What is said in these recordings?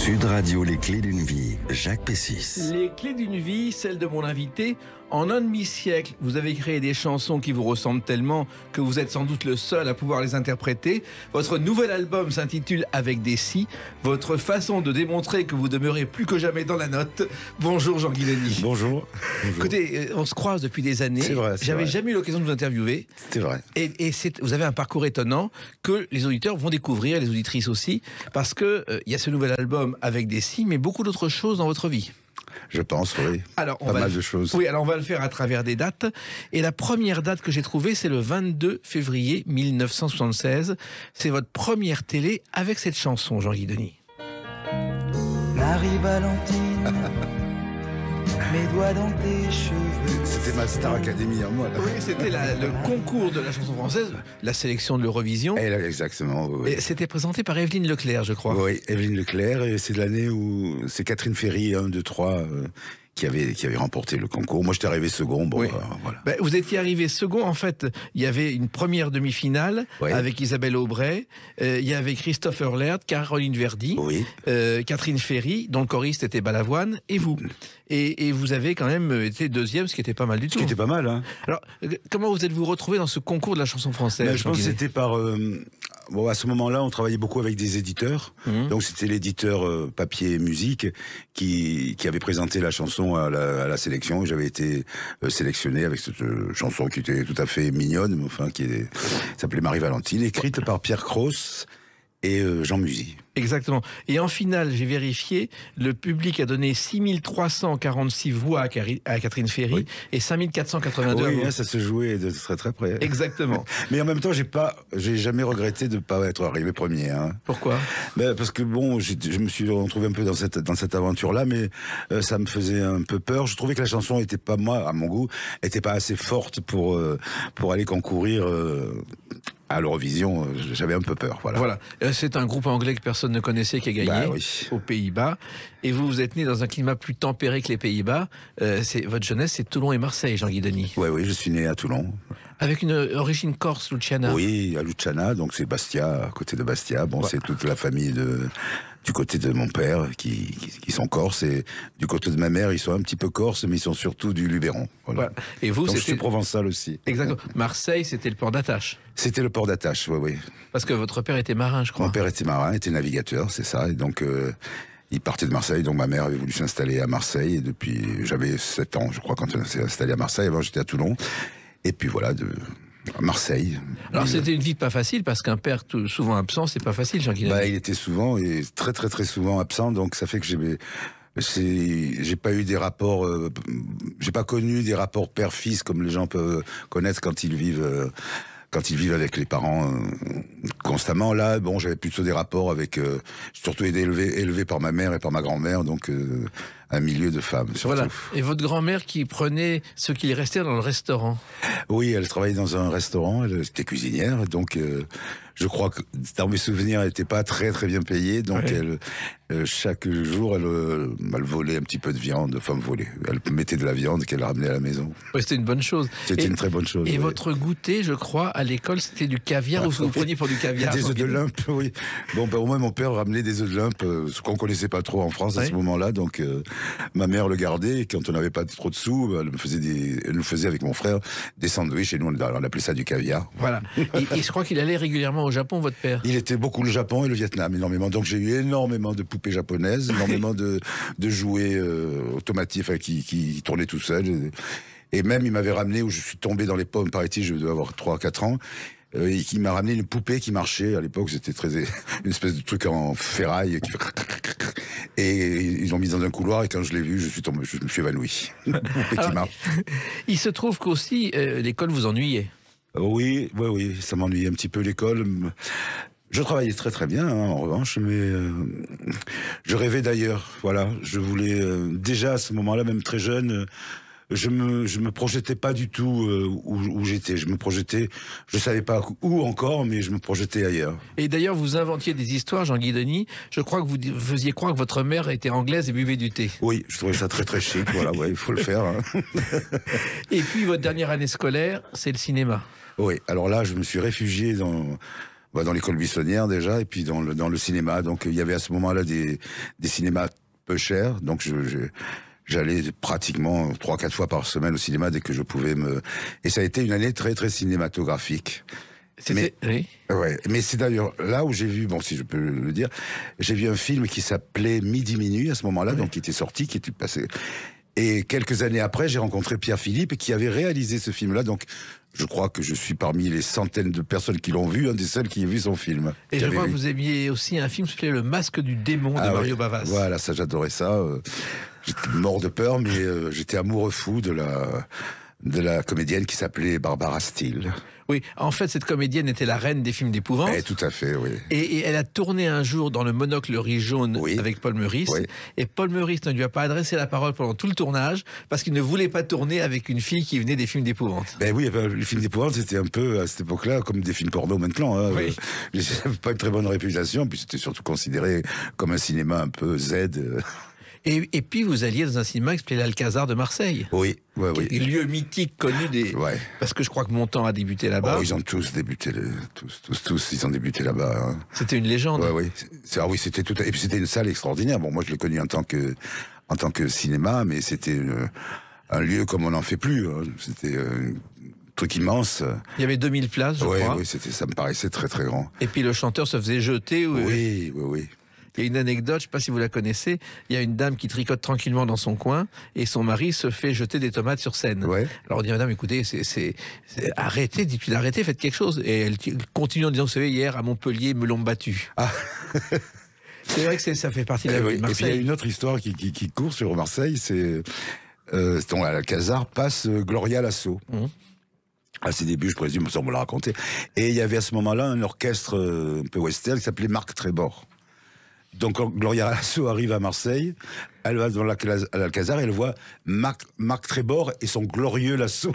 Sud Radio, les clés d'une vie, Jacques Pessis. Les clés d'une vie, celle de mon invité. En un demi-siècle, vous avez créé des chansons qui vous ressemblent tellement que vous êtes sans doute le seul à pouvoir les interpréter. Votre nouvel album s'intitule Avec des si. Votre façon de démontrer que vous demeurez plus que jamais dans la note. Bonjour Jean Guidoni. Bonjour. Écoutez, on se croise depuis des années. C'est vrai. J'avais jamais eu l'occasion de vous interviewer. C'est vrai. Et vous avez un parcours étonnant que les auditeurs vont découvrir, les auditrices aussi, parce que il y a ce nouvel album Avec des si, mais beaucoup d'autres choses dans votre vie. Je pense, oui. Alors, pas mal de choses. Oui, alors on va le faire à travers des dates. Et la première date que j'ai trouvée, c'est le 22 février 1976. C'est votre première télé avec cette chanson, Jean Guidoni. Marie-Valentine, mes doigts dans tes cheveux. C'était ma Star Academy à moi. Là. Oui, c'était le concours de la chanson française, la sélection de l'Eurovision. Exactement, oui. Et c'était présenté par Evelyne Leclerc, je crois. Oui, Evelyne Leclerc, et c'est de l'année où c'est Catherine Ferry, 1, 2, 3, qui avait remporté le concours. Moi, j'étais arrivé second. Bon, oui. Voilà. Ben, vous étiez arrivé second. En fait, il y avait une première demi-finale avec Isabelle Aubray. Il y avait Christopher Laird, Caroline Verdi, Catherine Ferry, dont le choriste était Balavoine, et vous. Et vous avez quand même été deuxième, ce qui était pas mal du tout. Ce qui était pas mal, hein. Alors, comment vous êtes-vous retrouvé dans ce concours de la chanson française? Je pense que c'était par... à ce moment-là, on travaillait beaucoup avec des éditeurs. Donc, c'était l'éditeur Papier et Musique qui avait présenté la chanson à la sélection. J'avais été sélectionné avec cette chanson qui était tout à fait mignonne, mais enfin, qui s'appelait Marie-Valentine, écrite par Pierre Cross et Jean Musy. Exactement. Et en finale, j'ai vérifié, le public a donné 6346 voix à Catherine Ferry et 5482 à vous. Oui, ça se jouait de très très près. Exactement. Mais en même temps, j'ai jamais regretté de ne pas être arrivé premier. Hein. Pourquoi? Parce que bon, je me suis retrouvé un peu dans cette aventure-là, mais ça me faisait un peu peur. Je trouvais que la chanson était pas, moi, à mon goût, était pas assez forte pour aller concourir à l'Eurovision. J'avais un peu peur. Voilà. C'est un groupe anglais que personne ne connaissait qui a gagné aux Pays-Bas. Et vous êtes né dans un climat plus tempéré que les Pays-Bas. Votre jeunesse, c'est Toulon et Marseille, Jean Guidoni. Oui, je suis né à Toulon. Avec une origine corse, Luciana. Oui, à Luciana, donc c'est Bastia, à côté de Bastia. Bon, c'est toute la famille du côté de mon père qui sont corses, et du côté de ma mère, ils sont un petit peu corses, mais ils sont surtout du Luberon. Voilà. Et vous, donc je suis provençal aussi. Exactement. Marseille, c'était le port d'attache. C'était le port d'attache, oui. Parce que votre père était marin, je crois. Mon père était marin, était navigateur, c'est ça, et donc il partait de Marseille, donc ma mère avait voulu s'installer à Marseille, et depuis, j'avais 7 ans, je crois, quand on s'est installé à Marseille. Avant, j'étais à Toulon, et puis voilà, à Marseille. Alors c'était une vie pas facile, parce qu'un père souvent absent, c'est pas facile, Jean Guidoni. Il était souvent, et très très très souvent absent, donc ça fait que j'ai pas eu des rapports, j'ai pas connu des rapports père-fils comme les gens peuvent connaître quand ils vivent avec les parents constamment. Là, bon, j'avais plutôt des rapports avec, surtout été élevé par ma mère et par ma grand-mère, donc un milieu de femmes. Surtout. Voilà. Et votre grand-mère qui prenait ce qu'il restait dans le restaurant. Oui, elle travaillait dans un restaurant, elle était cuisinière, donc je crois que dans mes souvenirs, elle n'était pas très très bien payée, donc chaque jour, elle volait un petit peu de viande, enfin volait. Elle mettait de la viande qu'elle ramenait à la maison. Oui, c'était une bonne chose. C'était une très bonne chose. Et votre goûter, je crois, à l'école, c'était du caviar, ou vous preniez pour du caviar? Des œufs de lump, oui. Bon, au moins mon père ramenait des œufs de lump, ce qu'on connaissait pas trop en France à ce moment-là, donc ma mère le gardait, et quand on n'avait pas trop de sous, elle nous faisait avec mon frère des sandwichs, et nous on appelait ça du caviar. Voilà. Et je crois qu'il allait régulièrement au Japon, votre père. Il était beaucoup le Japon et le Vietnam, énormément. Donc j'ai eu énormément de poupées japonaises, énormément de jouets automatiques qui tournaient tout seuls. Et même il m'avait ramené, où je suis tombé dans les pommes, paraît-il, je devais avoir 3-4 ans. Et qui m'a ramené une poupée qui marchait. À l'époque, c'était une espèce de truc en ferraille. Et ils l'ont mis dans un couloir, et quand je l'ai vu, je me suis évanoui. Il se trouve qu'aussi, l'école vous ennuyait. Oui, ça m'ennuyait un petit peu, l'école. Je travaillais très très bien, en revanche, mais je rêvais d'ailleurs. Voilà, je voulais déjà à ce moment-là, même très jeune. Je me projetais pas du tout où j'étais. Je me projetais, je savais pas où encore, mais je me projetais ailleurs. Et d'ailleurs, vous inventiez des histoires, Jean Guidoni. Je crois que vous faisiez croire que votre mère était anglaise et buvait du thé. Oui, je trouvais ça très très chic. Voilà, il faut le faire. Hein. Et puis votre dernière année scolaire, c'est le cinéma. Oui, alors là, je me suis réfugié dans l'école buissonnière déjà, et puis dans le cinéma. Donc il y avait à ce moment-là des cinémas peu chers, donc j'allais pratiquement 3-4 fois par semaine au cinéma dès que je pouvais Et ça a été une année très très cinématographique. Oui. Ouais, mais c'est d'ailleurs là où j'ai vu, bon si je peux le dire, j'ai vu un film qui s'appelait Midi Minuit à ce moment-là, donc qui était sorti, qui était passé. Et quelques années après, j'ai rencontré Pierre Philippe qui avait réalisé ce film-là, donc je crois que je suis parmi les centaines de personnes qui l'ont vu, un des seuls qui ait vu son film. Et je vois que vous aimiez aussi un film qui s'appelait Le Masque du démon de Mario Bavas. Voilà, ça j'adorais ça. J'étais mort de peur, mais j'étais amoureux fou de la comédienne qui s'appelait Barbara Steele. Oui, en fait, cette comédienne était la reine des films d'épouvante. Tout à fait, oui. Et elle a tourné un jour dans Le Monocle riz jaune avec Paul Meurice. Oui. Et Paul Meurice ne lui a pas adressé la parole pendant tout le tournage parce qu'il ne voulait pas tourner avec une fille qui venait des films d'épouvante. Oui, les films d'épouvante, c'était un peu, à cette époque-là, comme des films porno maintenant. Hein. Oui. Ils n'avaient pas une très bonne réputation, puis c'était surtout considéré comme un cinéma un peu Z. Et puis vous alliez dans un cinéma qui s'appelait l'Alcazar de Marseille. Oui. Lieu mythique connu des... Parce que je crois que Montand a débuté là-bas. Ils ont tous débuté, tous, ils ont débuté là-bas. Hein. C'était une légende. Oui. C'était tout. Et puis c'était une salle extraordinaire. Bon, moi je l'ai connu en tant que cinéma, mais c'était un lieu comme on n'en fait plus. Hein. C'était un truc immense. Il y avait 2000 places, je crois. Oui, ça me paraissait très très grand. Et puis le chanteur se faisait jeter. Oui. Il y a une anecdote, je ne sais pas si vous la connaissez, il y a une dame qui tricote tranquillement dans son coin et son mari se fait jeter des tomates sur scène. Ouais. Alors on dit, madame, écoutez, arrêtez, dites-lui d'arrêter, faites quelque chose. Et elle continue en disant, vous savez, hier à Montpellier, me l'ont battu. Ah. C'est vrai que ça fait partie de la vie de Marseille. Et puis il y a une autre histoire qui court sur Marseille, c'est à l'Alcazar passe Gloria Lasso. À ses débuts, je présume, ça on me l'a raconté. Et il y avait à ce moment-là un orchestre un peu western qui s'appelait Marc Trébor. Donc Gloria Lasso arrive à Marseille, elle va dans l'Alcazar et elle voit Marc Trébor et son glorieux lasso.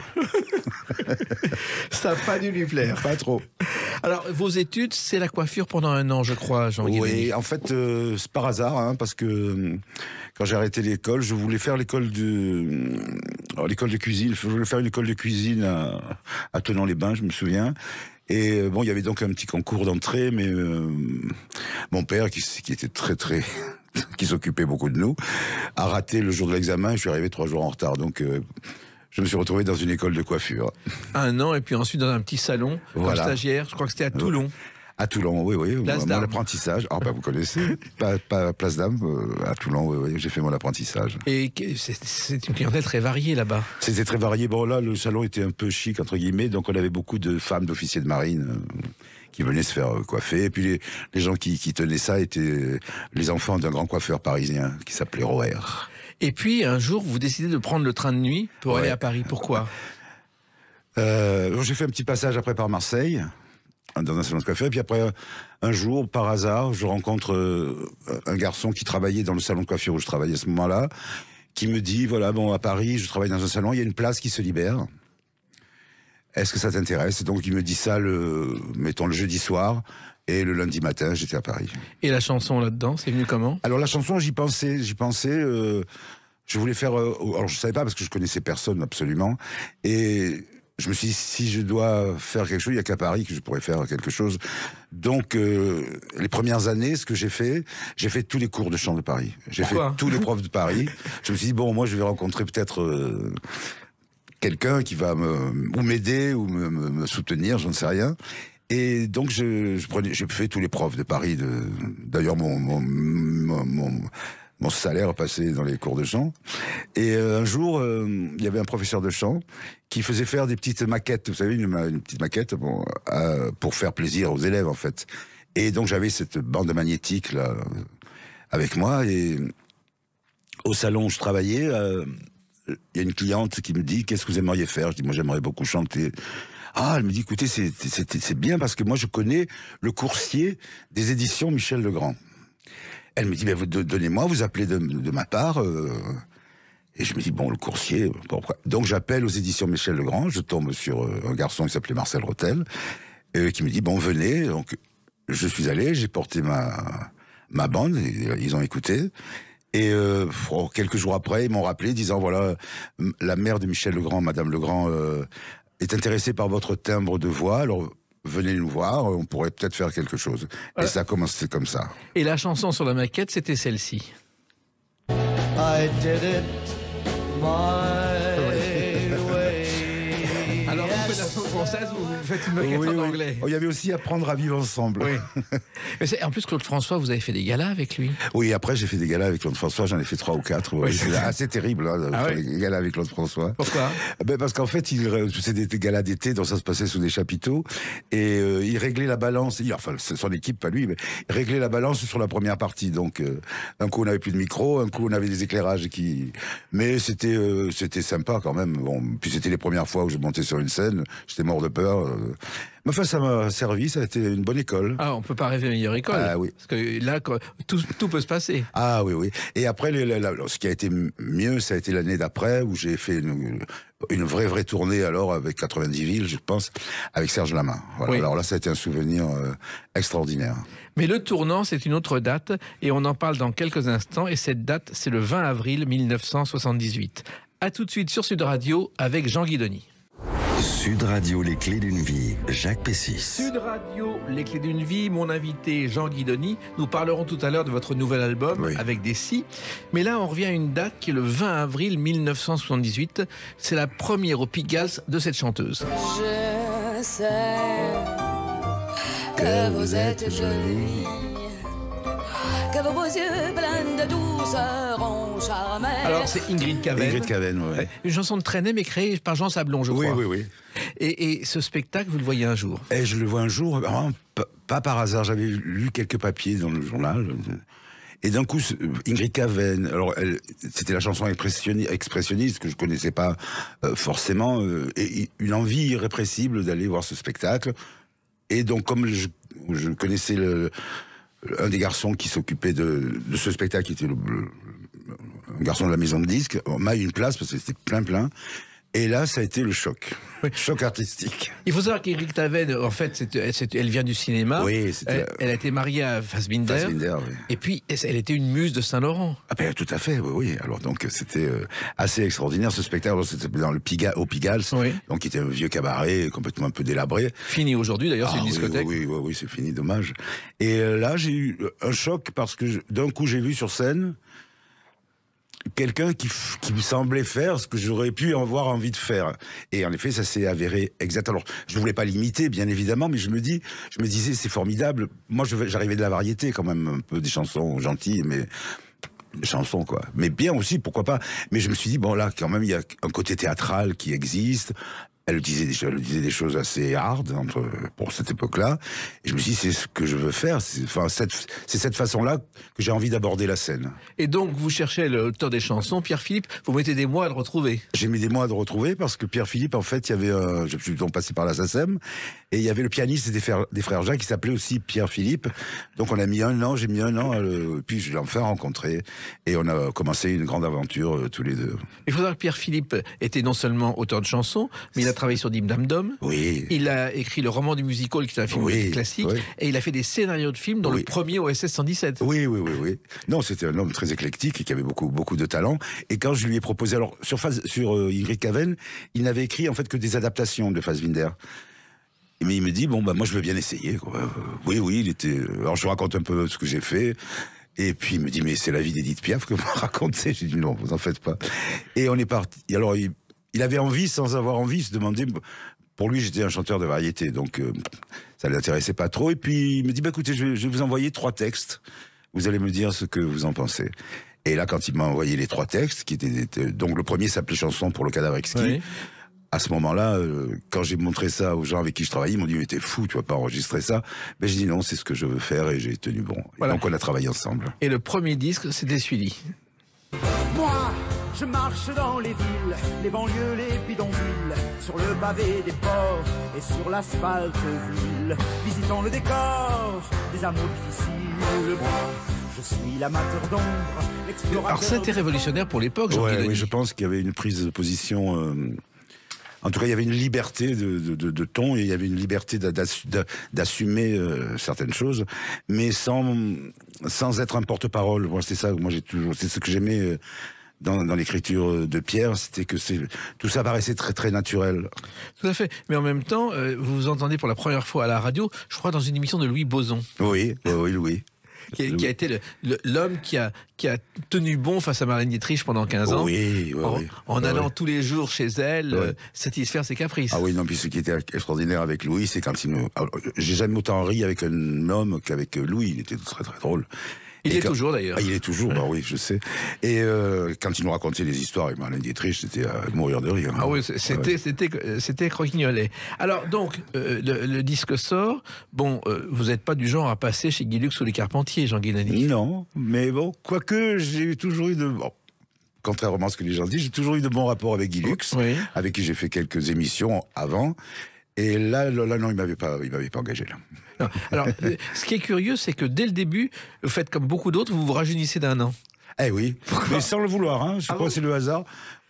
Ça n'a pas dû lui plaire. Pas trop. Alors, vos études, c'est la coiffure pendant 1 an, je crois, Jean-Guy. Oui, en fait, c'est par hasard, hein, parce que quand j'ai arrêté l'école, je voulais faire l'école de cuisine. Je voulais faire une école de cuisine à Thonon-les-Bains, je me souviens. Et il y avait donc un petit concours d'entrée, mais mon père, qui était très très, qui s'occupait beaucoup de nous, a raté le jour de l'examen. Je suis arrivé 3 jours en retard, donc je me suis retrouvé dans une école de coiffure. 1 an, et puis ensuite dans un petit salon comme stagiaire. Je crois que c'était à Toulon. À Toulon, oui. Place mon apprentissage. Vous connaissez. Pas Place d'Armes, à Toulon, oui, j'ai fait mon apprentissage. Et c'est une clientèle très variée là-bas. C'était très varié. Bon, là, le salon était un peu chic, entre guillemets, donc on avait beaucoup de femmes d'officiers de marine qui venaient se faire coiffer. Et puis les gens qui tenaient ça étaient les enfants d'un grand coiffeur parisien qui s'appelait Roher. Et puis, un jour, vous décidez de prendre le train de nuit pour aller à Paris. Pourquoi ? J'ai fait un petit passage après par Marseille, dans un salon de coiffure, et puis après, un jour, par hasard, je rencontre un garçon qui travaillait dans le salon de coiffure où je travaillais à ce moment-là, qui me dit, à Paris, je travaille dans un salon, il y a une place qui se libère. Est-ce que ça t'intéresse ? Et donc, il me dit ça, mettons, le jeudi soir, et le lundi matin, j'étais à Paris. Et la chanson là-dedans, c'est venu comment ? Alors, la chanson, j'y pensais, je voulais faire... alors, je savais pas, parce que je connaissais personne, absolument, et... Je me suis dit, si je dois faire quelque chose, il n'y a qu'à Paris que je pourrais faire quelque chose. Donc, les premières années, ce que j'ai fait tous les cours de chant de Paris. J'ai fait tous les profs de Paris. Je me suis dit, moi, je vais rencontrer peut-être quelqu'un qui va m'aider ou me soutenir, je ne sais rien. Et donc, j'ai fait tous les profs de Paris. D'ailleurs, mon salaire passait dans les cours de chant. Et un jour, il y avait un professeur de chant qui faisait faire des petites maquettes, vous savez, une petite maquette pour faire plaisir aux élèves, en fait. Et donc, j'avais cette bande magnétique, là, avec moi. Et au salon où je travaillais, il y a une cliente qui me dit « Qu'est-ce que vous aimeriez faire ?» Je dis « Moi, j'aimerais beaucoup chanter. » Ah, elle me dit « Écoutez, c'est bien parce que moi, je connais le coursier des éditions Michel Legrand. » Elle me dit, donnez-moi, vous appelez de ma part. Et je me dis, le coursier. Donc j'appelle aux éditions Michel Legrand, je tombe sur un garçon qui s'appelait Marcel Rotel, qui me dit, venez. Donc je suis allé, j'ai porté ma bande, et ils ont écouté. Et quelques jours après, ils m'ont rappelé, disant, voilà, la mère de Michel Legrand, Madame Legrand, est intéressée par votre timbre de voix. Alors, venez nous voir, on pourrait peut-être faire quelque chose. Et ça a commencé comme ça. Et la chanson sur la maquette, c'était celle-ci. I did it my way. Alors, vous faites la chanson française ou vous faites une maquette en anglais? Il y avait aussi Apprendre à vivre ensemble. Oui. Mais en plus, Claude François, vous avez fait des galas avec lui. Oui, après j'ai fait des galas avec Claude François, j'en ai fait 3 ou 4. Oui, c'est assez terrible, hein, de faire des galas avec Claude François. Pourquoi? Parce qu'en fait, c'était des galas d'été, donc ça se passait sous des chapiteaux, et il réglait la balance, enfin son équipe, pas lui, mais il réglait la balance sur la première partie. Donc un coup on n'avait plus de micro, un coup on avait des éclairages mais c'était sympa quand même. Bon, puis c'était les premières fois où je montais sur une scène, j'étais mort de peur. Mais enfin, ça m'a servi, ça a été une bonne école. Ah, on peut pas rêver meilleure école. Ah oui. Parce que là, tout peut se passer. Ah oui, oui. Et après, ce qui a été mieux, ça a été l'année d'après, où j'ai fait une vraie tournée, alors, avec 90 villes, je pense, avec Serge Lama. Voilà. Oui. Alors là, ça a été un souvenir extraordinaire. Mais le tournant, c'est une autre date, et on en parle dans quelques instants, et cette date, c'est le 20 avril 1978. À tout de suite sur Sud Radio, avec Jean Guidoni. Sud Radio, les clés d'une vie, Jacques Pessis. Sud Radio, les clés d'une vie, mon invité Jean Guidoni. Nous parlerons tout à l'heure de votre nouvel album, avec des si. Mais là, on revient à une date qui est le 20 avril 1978. C'est la première au Pigalle de cette chanteuse. Je sais que vous êtes jolie, que vos beaux yeux pleins de douceur ont charmé. Alors, c'est Ingrid Caven. Ingrid Caven, oui. Une chanson de Trenet, mais créée par Jean Sablon, je crois. Oui. Et ce spectacle, vous le voyez un jour? Et je le vois un jour, vraiment, pas par hasard, j'avais lu quelques papiers dans le journal. Et d'un coup, Ingrid Caven, alors c'était la chanson expressionniste que je connaissais pas forcément, et une envie irrépressible d'aller voir ce spectacle. Et donc, comme je connaissais un des garçons qui s'occupait de ce spectacle, qui était un garçon de la maison de disques, on m'a eu une place parce que c'était plein. Et là, ça a été le choc. Oui. Choc artistique. Il faut savoir qu'Ingrid Caven, en fait, elle vient du cinéma. Oui, elle a été mariée à Fassbinder. Fassbinder, oui. Et puis, elle était une muse de Saint-Laurent. Ah ben, tout à fait, oui. Alors donc, c'était assez extraordinaire, ce spectacle. C'était dans au Pigalle, donc qui était un vieux cabaret, complètement un peu délabré. Fini aujourd'hui, d'ailleurs, c'est une discothèque. Oui, c'est fini, dommage. Et là, j'ai eu un choc parce que d'un coup, j'ai vu sur scène quelqu'un qui me semblait faire ce que j'aurais pu avoir envie de faire. Et en effet, ça s'est avéré exact. Alors, je ne voulais pas l'imiter, bien évidemment, mais je me disais, c'est formidable. Moi, j'arrivais de la variété, quand même, un peu des chansons gentilles, mais des chansons, quoi. Mais bien aussi, pourquoi pas. Mais je me suis dit, bon, là, quand même, il y a un côté théâtral qui existe. Elle disait des choses assez hard pour cette époque-là. Et je me suis dit, c'est ce que je veux faire. C'est cette façon-là que j'ai envie d'aborder la scène. Et donc, vous cherchez l'auteur des chansons, Pierre Philippe. Vous mettez des mois à le retrouver. J'ai mis des mois à le retrouver parce que Pierre Philippe, en fait, il y avait, je suis donc passé par la SACEM, et il y avait le pianiste des frères Jacques qui s'appelait aussi Pierre Philippe. Donc on a mis j'ai mis un an, puis je l'ai enfin rencontré, et on a commencé une grande aventure tous les deux. Il faut savoir que Pierre Philippe était non seulement auteur de chansons, mais il a travaillé sur Dim Dam Dom. Oui. Il a écrit Le Roman du Musical, qui est un film classique, et il a fait des scénarios de films, dont le premier OSS 117. Oui. Non, c'était un homme très éclectique et qui avait beaucoup de talent. Et quand je lui ai proposé, alors sur Ingrid Caven, il n'avait écrit en fait que des adaptations de Fassbinder. Mais il me dit, bon, moi je veux bien essayer, quoi. Oui, il était. Alors je raconte un peu ce que j'ai fait. Et puis il me dit, mais c'est la vie d'Edith Piaf que vous racontez. J'ai dit, non, vous en faites pas. Et on est parti. Et alors il avait envie, sans avoir envie, se demander. Pour lui, j'étais un chanteur de variété, donc ça ne l'intéressait pas trop. Et puis il me dit, écoutez, je vais vous envoyer 3 textes. Vous allez me dire ce que vous en pensez. Et là, quand il m'a envoyé les 3 textes, donc le premier s'appelait Chanson pour le cadavre exquis. Oui. À ce moment-là, quand j'ai montré ça aux gens avec qui je travaillais, ils m'ont dit, mais t'es fou, tu vas pas enregistrer ça. Mais j'ai dit non, c'est ce que je veux faire, et j'ai tenu bon. Voilà. Donc on a travaillé ensemble. Et le premier disque, c'était celui-là. Moi, je marche dans les villes, les banlieues, les bidonvilles, sur le pavé des ports et sur l'asphalte ville, visitant le décor des amours difficiles. Je suis l'amateur d'ombre, l'explorateur. Alors c'était révolutionnaire pour l'époque, Jean-Guy. Oui, je pense qu'il y avait une prise de position. En tout cas, il y avait une liberté de ton, et il y avait une liberté d'assumer certaines choses, mais sans être un porte-parole. Moi, c'est ça. C'est ce que j'aimais dans l'écriture de Pierre, c'était que tout ça paraissait très très naturel. Tout à fait. Mais en même temps, vous vous entendez pour la première fois à la radio, je crois, dans une émission de Louis Boson. Oui, Louis. Qui a été l'homme qui a tenu bon face à Marlène Dietrich pendant 15 ans. Oui, en allant tous les jours chez elle, satisfaire ses caprices. Ah oui, non, puis ce qui était extraordinaire avec Louis, c'est quand il nous... J'ai jamais autant ri avec un homme qu'avec Louis, il était très très drôle. Il est toujours d'ailleurs. Ah, il est toujours, bah oui, je sais. Et quand il nous racontait les histoires avec Marlène Dietrich, c'était à mourir de rire. Ah oui, c'était croquignolet. Alors donc, le disque sort. Bon, vous n'êtes pas du genre à passer chez Guy Lux ou les Carpentiers, Jean Guénani. Non, mais bon, quoique j'ai toujours eu de... Bon, contrairement à ce que les gens disent, j'ai toujours eu de bons rapports avec Guy Lux, avec qui j'ai fait quelques émissions avant. Et là, non, il m'avait pas engagé, là. Non. Alors, ce qui est curieux, c'est que dès le début, vous faites comme beaucoup d'autres, vous vous rajeunissez d'un an. Eh oui, mais sans le vouloir, hein. Je crois que c'est le hasard.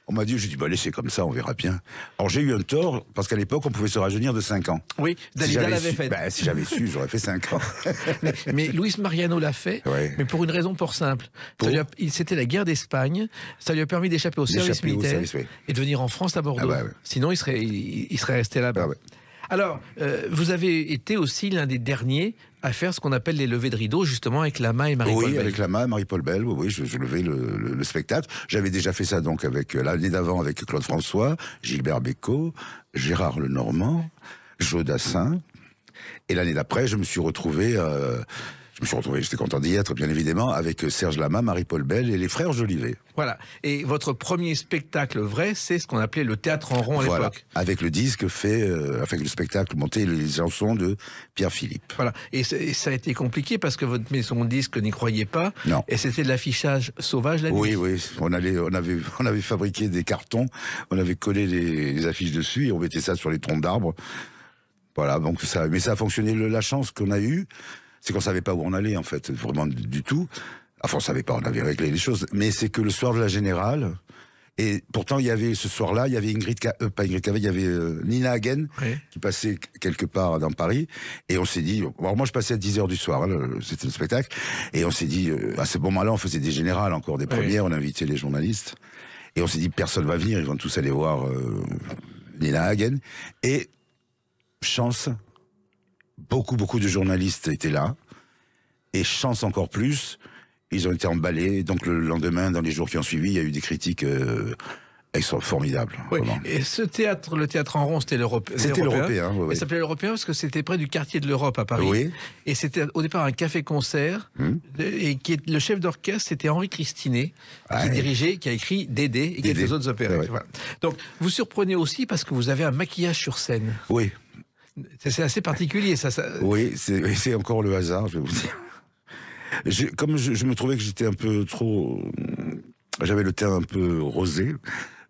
On m'a dit, j'ai dit, bah laissez comme ça, on verra bien. Alors j'ai eu un tort, parce qu'à l'époque, on pouvait se rajeunir de 5 ans. Oui, Dalida l'avait fait. Bah, si j'avais su, j'aurais fait 5 ans. mais Luis Mariano l'a fait, mais pour une raison simple. C'était la guerre d'Espagne, ça lui a permis d'échapper au service militaire et de venir en France à Bordeaux. Ah bah, sinon, il serait resté là-bas. Ah alors, vous avez été aussi l'un des derniers à faire ce qu'on appelle les levées de rideau, justement, avec Lama et Marie-Paul Bell. Oui, avec Lama et Marie-Paul Bell, oui, je levais le spectacle. J'avais déjà fait ça donc avec l'année d'avant avec Claude François, Gilbert Bécaud, Gérard Lenormand, Joe Dassin. Et l'année d'après, je me suis retrouvé, j'étais content d'y être, bien évidemment, avec Serge Lama, Marie-Paul Bell et les frères Jolivet. Voilà. Et votre premier spectacle vrai, c'est ce qu'on appelait le théâtre en rond à l'époque. Avec le disque fait, avec le spectacle monté, les chansons de Pierre Philippe. Voilà. Et ça a été compliqué parce que votre maison de disque n'y croyait pas. Non. Et c'était de l'affichage sauvage la nuit. Oui. On avait fabriqué des cartons, on avait collé les affiches dessus et on mettait ça sur les troncs d'arbres. Voilà. Donc mais ça a fonctionné. La chance qu'on a eue, c'est qu'on savait pas où on allait, en fait, vraiment du tout. Enfin, on savait pas, on avait réglé les choses. Mais c'est que le soir de la Générale, et pourtant, il y avait, ce soir-là, il y avait pas Ingrid Cavell, il y avait Nina Hagen, qui passait quelque part dans Paris. Et on s'est dit, alors moi, je passais à 10h du soir, hein, c'était le spectacle. Et on s'est dit, à ce moment-là, on faisait des générales, encore des premières, on invitait les journalistes. Et on s'est dit, personne va venir, ils vont tous aller voir Nina Hagen. Et, chance, beaucoup de journalistes étaient là, et chance encore plus, ils ont été emballés. Donc le lendemain, dans les jours qui ont suivi, il y a eu des critiques formidables. Oui. Et ce théâtre, le théâtre en rond, c'était l'Européen. C'était l'Européen. Il s'appelait l'Européen parce que c'était près du quartier de l'Europe à Paris. Oui. Et c'était au départ un café-concert. Et le chef d'orchestre, c'était Henri Christinet, qui a écrit Dédé et quelques autres opérettes. Voilà. Donc vous surprenez aussi parce que vous avez un maquillage sur scène. Oui. C'est assez particulier, ça. Oui, c'est encore le hasard, je vais vous dire. Comme je me trouvais que j'étais un peu trop... J'avais le teint un peu rosé,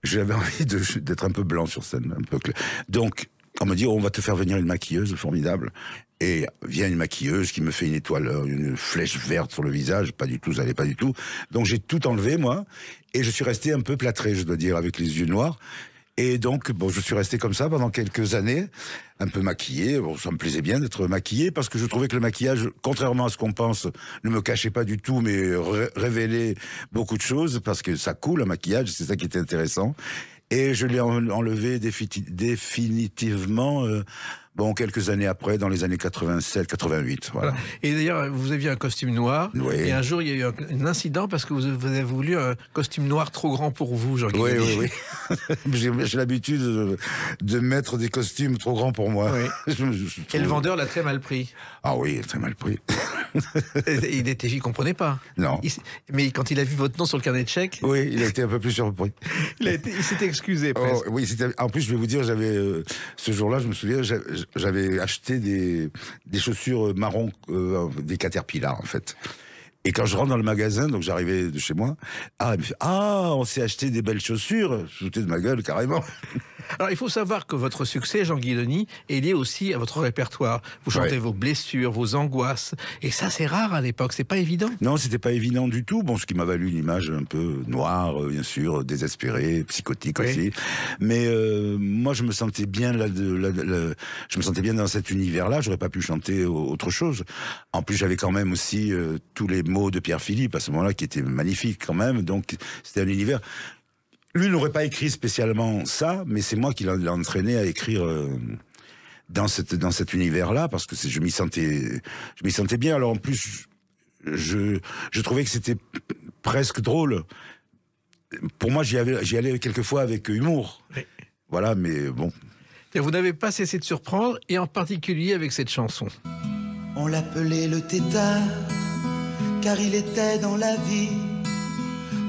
j'avais envie d'être un peu blanc sur scène, un peu clair. Donc, on me dit, on va te faire venir une maquilleuse formidable. Et vient une maquilleuse qui me fait une étoile, une flèche verte sur le visage, pas du tout, ça allait pas du tout. Donc j'ai tout enlevé, moi, et je suis resté un peu plâtré, je dois dire, avec les yeux noirs. Et donc, bon, je suis resté comme ça pendant quelques années, un peu maquillé. Bon, ça me plaisait bien d'être maquillé parce que je trouvais que le maquillage, contrairement à ce qu'on pense, ne me cachait pas du tout, mais révélait beaucoup de choses parce que ça coule, le maquillage, c'est ça qui était intéressant. Et je l'ai enlevé définitivement, quelques années après, dans les années 87, 88. Voilà. Et d'ailleurs, vous aviez un costume noir. Oui. Et un jour, il y a eu un incident parce que vous avez voulu un costume noir trop grand pour vous, Jean Guénani. Oui. J'ai l'habitude de mettre des costumes trop grands pour moi. Oui. Et le vendeur l'a très mal pris. Ah oui, très mal pris. Il comprenait pas. Non. Mais quand il a vu votre nom sur le carnet de chèques... Oui, il a été un peu plus surpris. Il s'est excusé presque. Oui, en plus, je vais vous dire, ce jour-là, je me souviens, j'avais acheté des chaussures marron, des Caterpillar, en fait. Et quand je rentre dans le magasin, donc j'arrivais de chez moi, il me fait, on s'est acheté des belles chaussures. Je foutais de ma gueule, carrément. Alors, il faut savoir que votre succès, Jean Guidoni, est lié aussi à votre répertoire. Vous chantez vos blessures, vos angoisses. Et ça, c'est rare à l'époque. C'est pas évident. Non, c'était pas évident du tout. Bon, ce qui m'a valu une image un peu noire, bien sûr, désespérée, psychotique aussi. Mais moi, je me sentais bien je me sentais bien dans cet univers-là. J'aurais pas pu chanter autre chose. En plus, j'avais quand même aussi tous les mots de Pierre Philippe à ce moment-là qui étaient magnifiques quand même. Donc, c'était un univers. Lui n'aurait pas écrit spécialement ça, mais c'est moi qui l'ai entraîné à écrire dans cet univers-là, parce que je m'y sentais bien. Alors en plus, je trouvais que c'était presque drôle. Pour moi, j'y allais quelquefois avec humour. Oui. Voilà, mais bon. Et vous n'avez pas cessé de surprendre, et en particulier avec cette chanson. On l'appelait le tétard, car il était dans la vie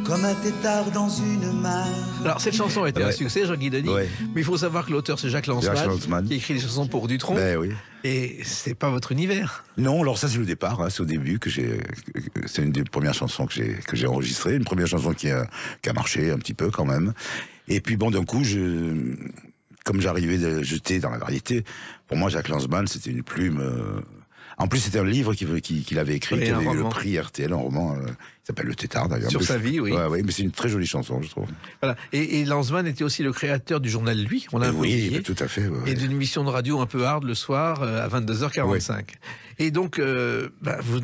comme un tétard dans une mare. Alors, cette chanson a été un succès, Jean Guidoni, mais il faut savoir que l'auteur, c'est Jacques Lanzmann, qui écrit des chansons pour Dutronc. Ben oui. Et c'est pas votre univers. Non, alors ça, c'est le départ. Hein, c'est au début que c'est une des premières chansons que j'ai enregistrées. Une première chanson qui a marché un petit peu quand même. Et puis, bon, d'un coup, comme j'arrivais j'étais dans la variété, pour moi, Jacques Lanzmann, c'était une plume. En plus, c'était un livre qu'il avait écrit, qui avait eu le prix RTL, un roman. Il s'appelle Le Tétard, d'ailleurs. Sur sa vie, oui. Ouais, mais c'est une très jolie chanson, je trouve. Voilà. Et Lanzmann était aussi le créateur du journal Lui, on l'a oublié. Oui, tout à fait. Et d'une émission de radio un peu hard le soir, à 22h45. Et donc, vous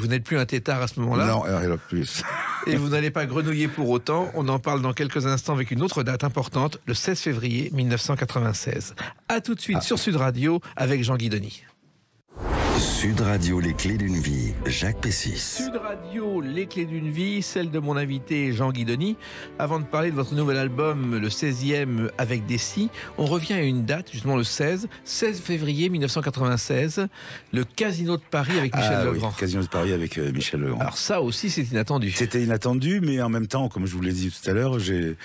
n'êtes plus un tétard à ce moment-là. Non, rien de plus. Et vous n'allez pas grenouiller pour autant. On en parle dans quelques instants avec une autre date importante, le 16 février 1996. A tout de suite sur Sud Radio avec Jean Guidoni. Sud Radio, les clés d'une vie, Jacques Pessis. Sud Radio, les clés d'une vie, celle de mon invité Jean Guidoni. Avant de parler de votre nouvel album, le 16e avec des si, on revient à une date, justement le 16 février 1996, le Casino de Paris avec Michel Legrand. Oui, Casino de Paris avec Michel Legrand. Alors ça aussi, c'est inattendu. C'était inattendu, mais en même temps, comme je vous l'ai dit tout à l'heure, j'ai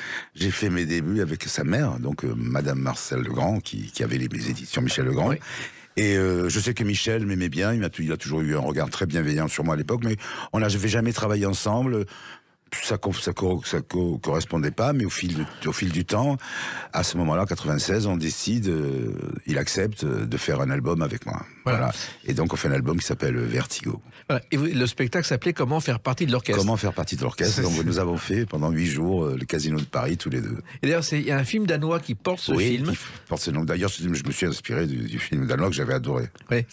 fait mes débuts avec sa mère, donc Madame Marcel Legrand, qui avait les éditions Michel Legrand. Oui. Et je sais que Michel m'aimait bien, il a toujours eu un regard très bienveillant sur moi à l'époque, mais on n'avait jamais travaillé ensemble. Ça correspondait pas, mais au fil du temps, à ce moment-là, en 96, on décide, il accepte de faire un album avec moi. Voilà. Et donc on fait un album qui s'appelle Vertigo. Voilà. Et le spectacle s'appelait Comment faire partie de l'orchestre. Comment faire partie de l'orchestre. Donc nous avons fait pendant 8 jours le Casino de Paris tous les deux. Et d'ailleurs, il y a un film danois qui porte ce film. Qui porte ce nom. D'ailleurs, je me suis inspiré du film danois que j'avais adoré. Ouais,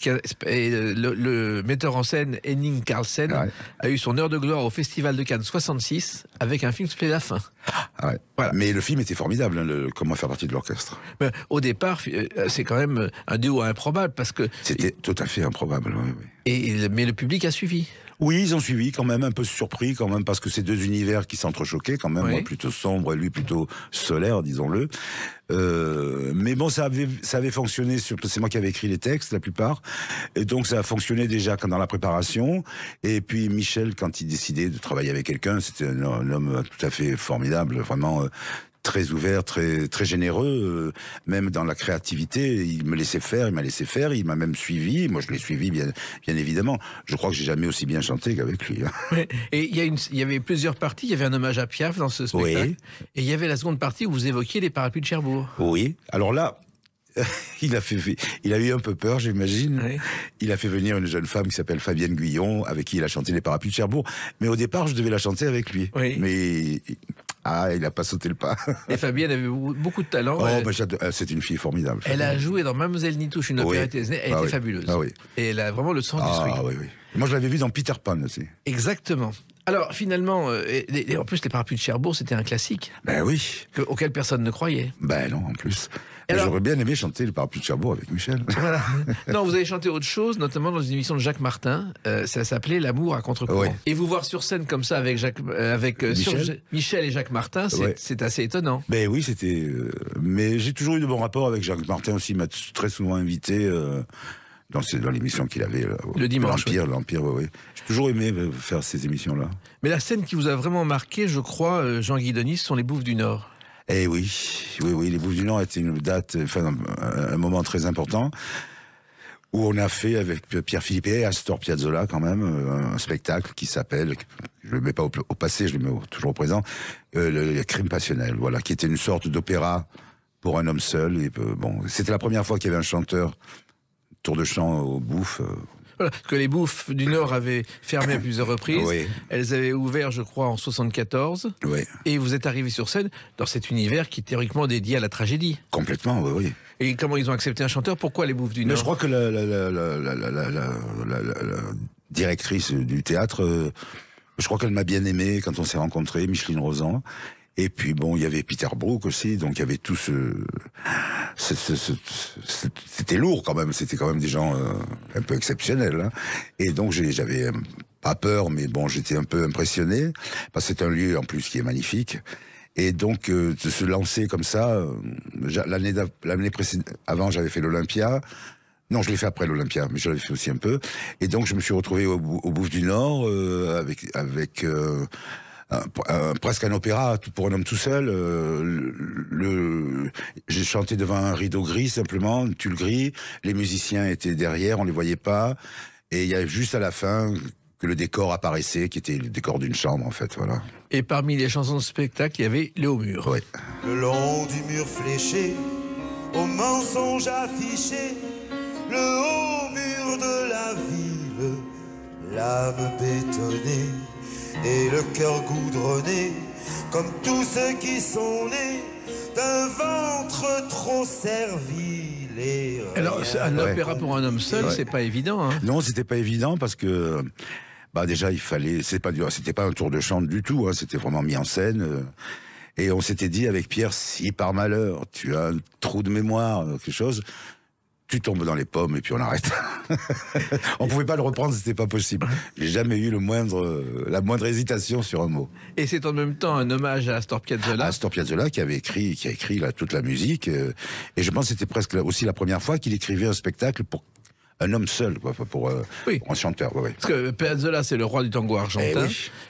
et le metteur en scène Henning Carlsen a eu son heure de gloire au Festival de Cannes 66 avec un film qui s'appelait La Fin. Ouais. Voilà. Mais le film était formidable, hein, Comment faire partie de l'orchestre. Au départ, c'est quand même un duo improbable parce que c'était tout à fait improbable. Oui. Mais le public a suivi. Oui, ils ont suivi quand même, un peu surpris quand même, parce que c'est deux univers qui s'entrechoquaient quand même, moi plutôt sombre et lui plutôt solaire, disons-le. Mais bon, ça avait fonctionné, c'est moi qui avais écrit les textes, la plupart, et donc ça a fonctionné déjà dans la préparation, et puis Michel, quand il décidait de travailler avec quelqu'un, c'était un homme tout à fait formidable, vraiment très ouvert, très très généreux, même dans la créativité. Il me laissait faire, il m'a laissé faire, il m'a même suivi. Moi, je l'ai suivi, bien évidemment. Je crois que j'ai jamais aussi bien chanté qu'avec lui. Hein. Et il y avait plusieurs parties. Il y avait un hommage à Piaf dans ce spectacle. Oui. Et il y avait la seconde partie où vous évoquiez les parapluies de Cherbourg. Oui. Alors là, il a eu un peu peur, j'imagine. Oui. Il a fait venir une jeune femme qui s'appelle Fabienne Guyon, avec qui il a chanté les parapluies de Cherbourg. Mais au départ, je devais la chanter avec lui. Oui. Mais il n'a pas sauté le pas. Et Fabienne avait beaucoup de talent. C'est une fille formidable. Elle a joué dans Mademoiselle Nitouche, une opérette. Elle était fabuleuse. Et elle a vraiment le sens du swing. Oui. Moi, je l'avais vu dans Peter Pan aussi. Exactement. Alors, finalement, en plus, les parapluies de Cherbourg, c'était un classique. Ben oui. Auquel personne ne croyait. Ben non, en plus. J'aurais bien aimé chanter le parapluie de Cherbourg avec Michel. Voilà. Non, vous avez chanté autre chose, notamment dans une émission de Jacques Martin. Ça s'appelait L'amour à contre-courant. Oui. Et vous voir sur scène comme ça avec Michel et Jacques Martin, c'est assez étonnant. Ben oui, c'était. Mais j'ai toujours eu de bons rapports avec Jacques Martin aussi. Il m'a très souvent invité. Dans l'émission qu'il avait le dimanche, l'Empire, oui. J'ai toujours aimé faire ces émissions-là. Mais la scène qui vous a vraiment marqué, je crois, Jean Guidoni, ce sont les Bouffes du Nord. Eh oui, les Bouffes du Nord étaient une date, un moment très important où on a fait avec Pierre Philippe et Astor Piazzolla quand même un spectacle qui s'appelle, je le mets pas au passé, je le mets toujours au présent, le Crime passionnel, voilà, qui était une sorte d'opéra pour un homme seul. Et bon, c'était la première fois qu'il y avait un chanteur, tour de chant au Bouffe. Voilà, parce que les Bouffes du Nord avaient fermé à plusieurs reprises. Oui. Elles avaient ouvert, je crois, en 74. Oui. Et vous êtes arrivé sur scène dans cet univers qui est théoriquement dédié à la tragédie. Complètement, oui. Et comment ils ont accepté un chanteur? Pourquoi les Bouffes du Nord? Mais je crois que la directrice du théâtre, je crois qu'elle m'a bien aimé quand on s'est rencontrés, Micheline Rosan. Et puis bon, il y avait Peter Brook aussi, donc il y avait tout c'était lourd quand même, c'était quand même des gens un peu exceptionnels. Hein. Et donc j'avais pas peur, mais bon, j'étais un peu impressionné, parce que c'est un lieu en plus qui est magnifique. Et donc de se lancer comme ça, l'année précédente, avant j'avais fait l'Olympia. Non, je l'ai fait après l'Olympia, mais je l'avais fait aussi un peu. Et donc je me suis retrouvé au Bouffe du Nord avec presque un opéra pour un homme tout seul. J'ai chanté devant un rideau gris simplement, un tulle gris. Les musiciens étaient derrière, on les voyait pas. Et il y a juste à la fin que le décor apparaissait, qui était le décor d'une chambre en fait, voilà. Et parmi les chansons de spectacle, il y avait Le Haut Mur. Ouais. Le long du mur fléché, au mensonge affiché, le haut mur de la ville, l'âme bétonnée et le cœur goudronné, comme tous ceux qui sont nés d'un ventre trop servile. Alors, un opéra pour un homme seul, c'est pas évident. Hein. Non, c'était pas évident parce que, déjà, il fallait, c'était pas un tour de chant du tout, hein, c'était vraiment mis en scène. Et on s'était dit avec Pierre, si par malheur tu as un trou de mémoire, quelque chose, tu tombes dans les pommes et puis on arrête. On pouvait pas le reprendre, c'était pas possible. J'ai jamais eu la moindre hésitation sur un mot. Et c'est en même temps un hommage à Astor Piazzolla. Astor Piazzolla qui a écrit là, toute la musique. Et je pense que c'était presque aussi la première fois qu'il écrivait un spectacle pour un homme seul, quoi, pour un chanteur. Ouais. Parce que Piazzolla, c'est le roi du tango argentin,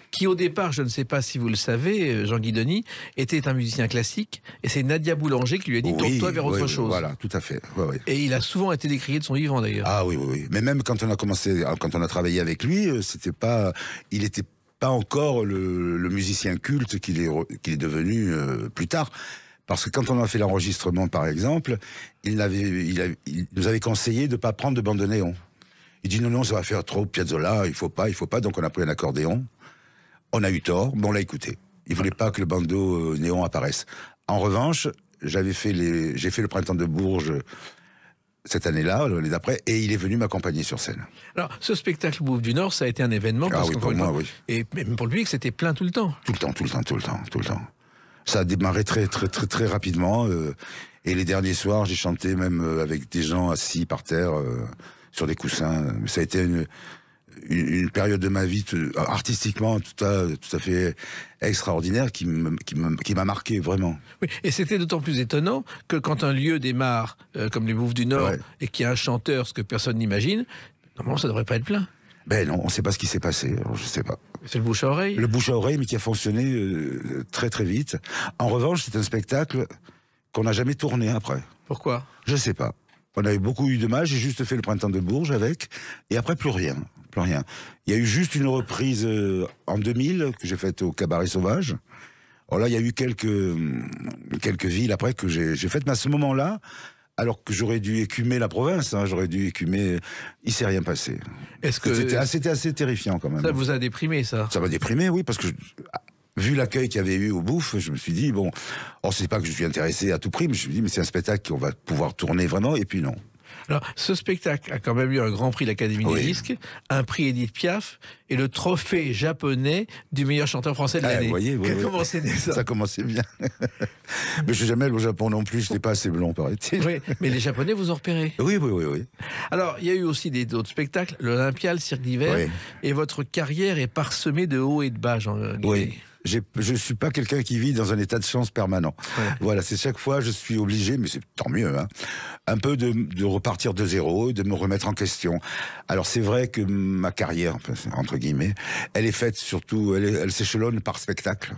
qui au départ, je ne sais pas si vous le savez, Jean Guidoni, était un musicien classique, et c'est Nadia Boulanger qui lui a dit tourne-toi vers autre chose. Voilà, tout à fait. Ouais. Et il a souvent été décrié de son vivant d'ailleurs. Ah oui. Mais même quand on a travaillé avec lui, il n'était pas encore le musicien culte qu'il est devenu plus tard. Parce que quand on a fait l'enregistrement, par exemple, il nous avait conseillé de ne pas prendre de bande de néon. Il dit non, ça va faire trop Piazzolla, il faut pas. Donc on a pris un accordéon. On a eu tort, mais on l'a écouté. Il voulait pas que le bandeau néon apparaisse. En revanche, j'ai fait le Printemps de Bourges cette année-là, l'année d'après, et il est venu m'accompagner sur scène. Alors, ce spectacle Bouffe du Nord, ça a été un événement. Pour moi, oui. Et même pour le public, c'était plein tout le temps. Tout le temps. Ça a démarré très, très, très, très rapidement. Et les derniers soirs, j'ai chanté même avec des gens assis par terre sur des coussins. Ça a été une période de ma vie artistiquement tout à fait extraordinaire qui m'a marqué vraiment. Oui, et c'était d'autant plus étonnant que quand un lieu démarre comme les Bouffes du Nord et qu'il y a un chanteur, ce que personne n'imagine, normalement ça devrait pas être plein. Ben non, on ne sait pas ce qui s'est passé, alors je sais pas. C'est le bouche à oreille. Le bouche à oreille, mais qui a fonctionné très très vite. En revanche, c'est un spectacle qu'on n'a jamais tourné après. Pourquoi? Je sais pas. On avait beaucoup eu de mal, j'ai juste fait le Printemps de Bourges avec, et après plus rien. Il y a eu juste une reprise en 2000 que j'ai faite au Cabaret Sauvage. Alors là, il y a eu quelques villes après que j'ai faites, mais à ce moment-là, alors que j'aurais dû écumer la province, il s'est rien passé. C'était assez terrifiant quand même. Ça vous a déprimé, ça? Ça m'a déprimé, oui, parce que vu l'accueil qu'il y avait eu au Bouffe, je me suis dit, c'est pas que je suis intéressé à tout prix, mais je me suis dit, mais c'est un spectacle qu'on va pouvoir tourner vraiment, et puis non. Alors, ce spectacle a quand même eu un grand prix de l'Académie des disques, un prix Édith Piaf et le trophée japonais du meilleur chanteur français de l'année. Comment c'est né, ça? Ça commençait bien. Mais je suis jamais allé au Japon non plus, je n'étais pas assez blond, paraît-il. Oui, mais les Japonais vous ont repéré. Oui. Alors, il y a eu aussi d'autres spectacles, l'Olympia, le Cirque d'hiver, et votre carrière est parsemée de hauts et de bas, Jean Guidoni. Oui. Je suis pas quelqu'un qui vit dans un état de chance permanent. Voilà, c'est chaque fois je suis obligé, mais c'est tant mieux, un peu de repartir de zéro, de me remettre en question. Alors c'est vrai que ma carrière, entre guillemets, elle est faite surtout, elle s'échelonne par spectacle,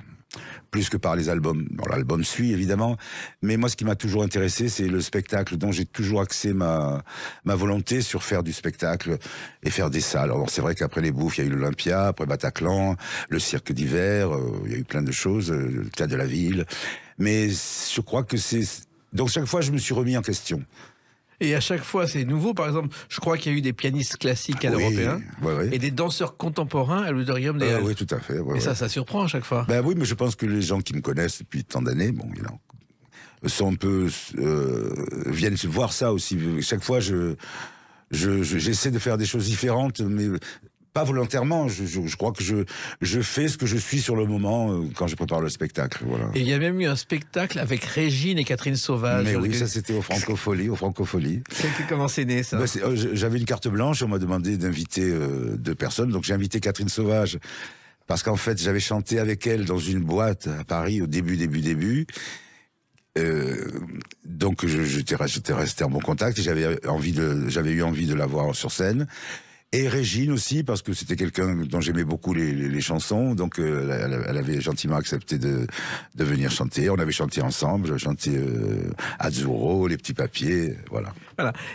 plus que par les albums. Bon, l'album suit évidemment, mais moi ce qui m'a toujours intéressé, c'est le spectacle, dont j'ai toujours axé ma volonté sur faire du spectacle et faire des salles. Alors c'est vrai qu'après les Bouffes, il y a eu l'Olympia, après Bataclan, le Cirque d'hiver, il y a eu plein de choses, le Théâtre de la Ville. Mais je crois que c'est Donc chaque fois, je me suis remis en question. Et à chaque fois, c'est nouveau. Par exemple, je crois qu'il y a eu des pianistes classiques à l'européen et des danseurs contemporains à l'auditorium des Halles. Oui, tout à fait. Et ça surprend à chaque fois. Ben oui, mais je pense que les gens qui me connaissent depuis tant d'années, bon, sont un peu viennent voir ça aussi. Chaque fois, j'essaie de faire des choses différentes, mais pas volontairement. Je crois que je fais ce que je suis sur le moment quand je prépare le spectacle. Voilà. Et il y a même eu un spectacle avec Régine et Catherine Sauvage. Mais oui, ça c'était au Francofolie. Comment c'est né ça? J'avais une carte blanche, on m'a demandé d'inviter 2 personnes, donc j'ai invité Catherine Sauvage parce qu'en fait j'avais chanté avec elle dans une boîte à Paris au début. Donc j'étais resté en bon contact et j'avais eu envie de la voir sur scène. Et Régine aussi, parce que c'était quelqu'un dont j'aimais beaucoup les chansons, donc elle avait gentiment accepté de venir chanter. On avait chanté ensemble, j'avais chanté Azzurro, Les Petits Papiers, voilà.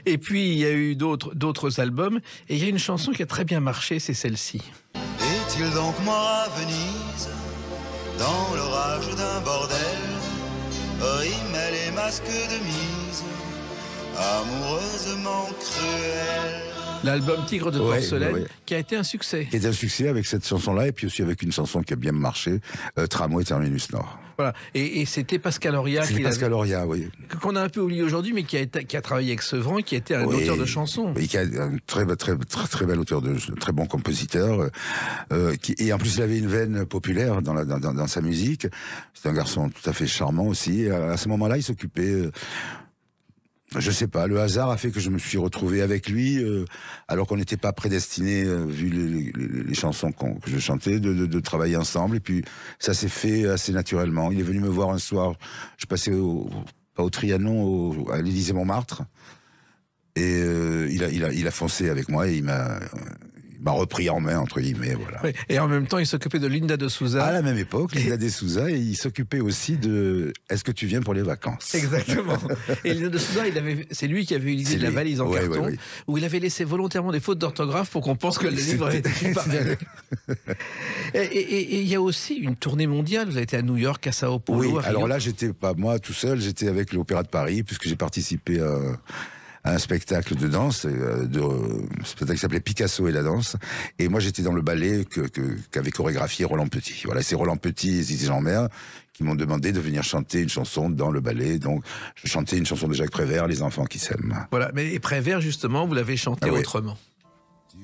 Et puis il y a eu d'autres albums, et il y a une chanson qui a très bien marché, c'est celle-ci. Est-il donc mort à Venise, dans l'orage d'un bordel, rimel et masque de mise, amoureusement cruel. L'album Tigre de Porcelaine, qui a été un succès. Qui est un succès avec cette chanson-là, et puis aussi avec une chanson qui a bien marché, Tramway Terminus Nord. Voilà. Et c'était Pascal Auria. Auria, oui. Qu'on a un peu oublié aujourd'hui, mais qui a travaillé avec Sevran, qui était un auteur de chansons. Oui, qui est un très bel auteur, très bon compositeur. Et en plus, il avait une veine populaire dans sa musique. C'est un garçon tout à fait charmant aussi. Et à ce moment-là, il s'occupait... je sais pas, le hasard a fait que je me suis retrouvé avec lui, alors qu'on n'était pas prédestinés, vu les chansons que je chantais, de travailler ensemble. Et puis ça s'est fait assez naturellement. Il est venu me voir un soir, je passais pas au Trianon, à l'Élysée-Montmartre, et il a foncé avec moi et il m'a repris en main, entre guillemets, voilà. Oui, et en même temps, il s'occupait de Linda de Souza. À la même époque, Linda de Souza, et il s'occupait aussi de « Est-ce que tu viens pour les vacances ?» Exactement. Et Linda de Souza, c'est lui qui avait eu l'idée de la valise en carton, où il avait laissé volontairement des fautes d'orthographe pour qu'on pense que le livre était pareil. Et il y a aussi une tournée mondiale. Vous avez été à New York, à Sao Paulo, Oui, à Rio. alors là, j'étais pas moi tout seul, j'étais avec l'Opéra de Paris, puisque j'ai participé à un spectacle de danse, spectacle qui s'appelait Picasso et la danse. Et moi, j'étais dans le ballet qu'avait chorégraphié Roland Petit. Voilà, c'est Roland Petit et Zizi Jeanmaire qui m'ont demandé de venir chanter une chanson dans le ballet. Donc, je chantais une chanson de Jacques Prévert, Les enfants qui s'aiment. Voilà, mais Prévert, justement, vous l'avez chanté autrement. Tu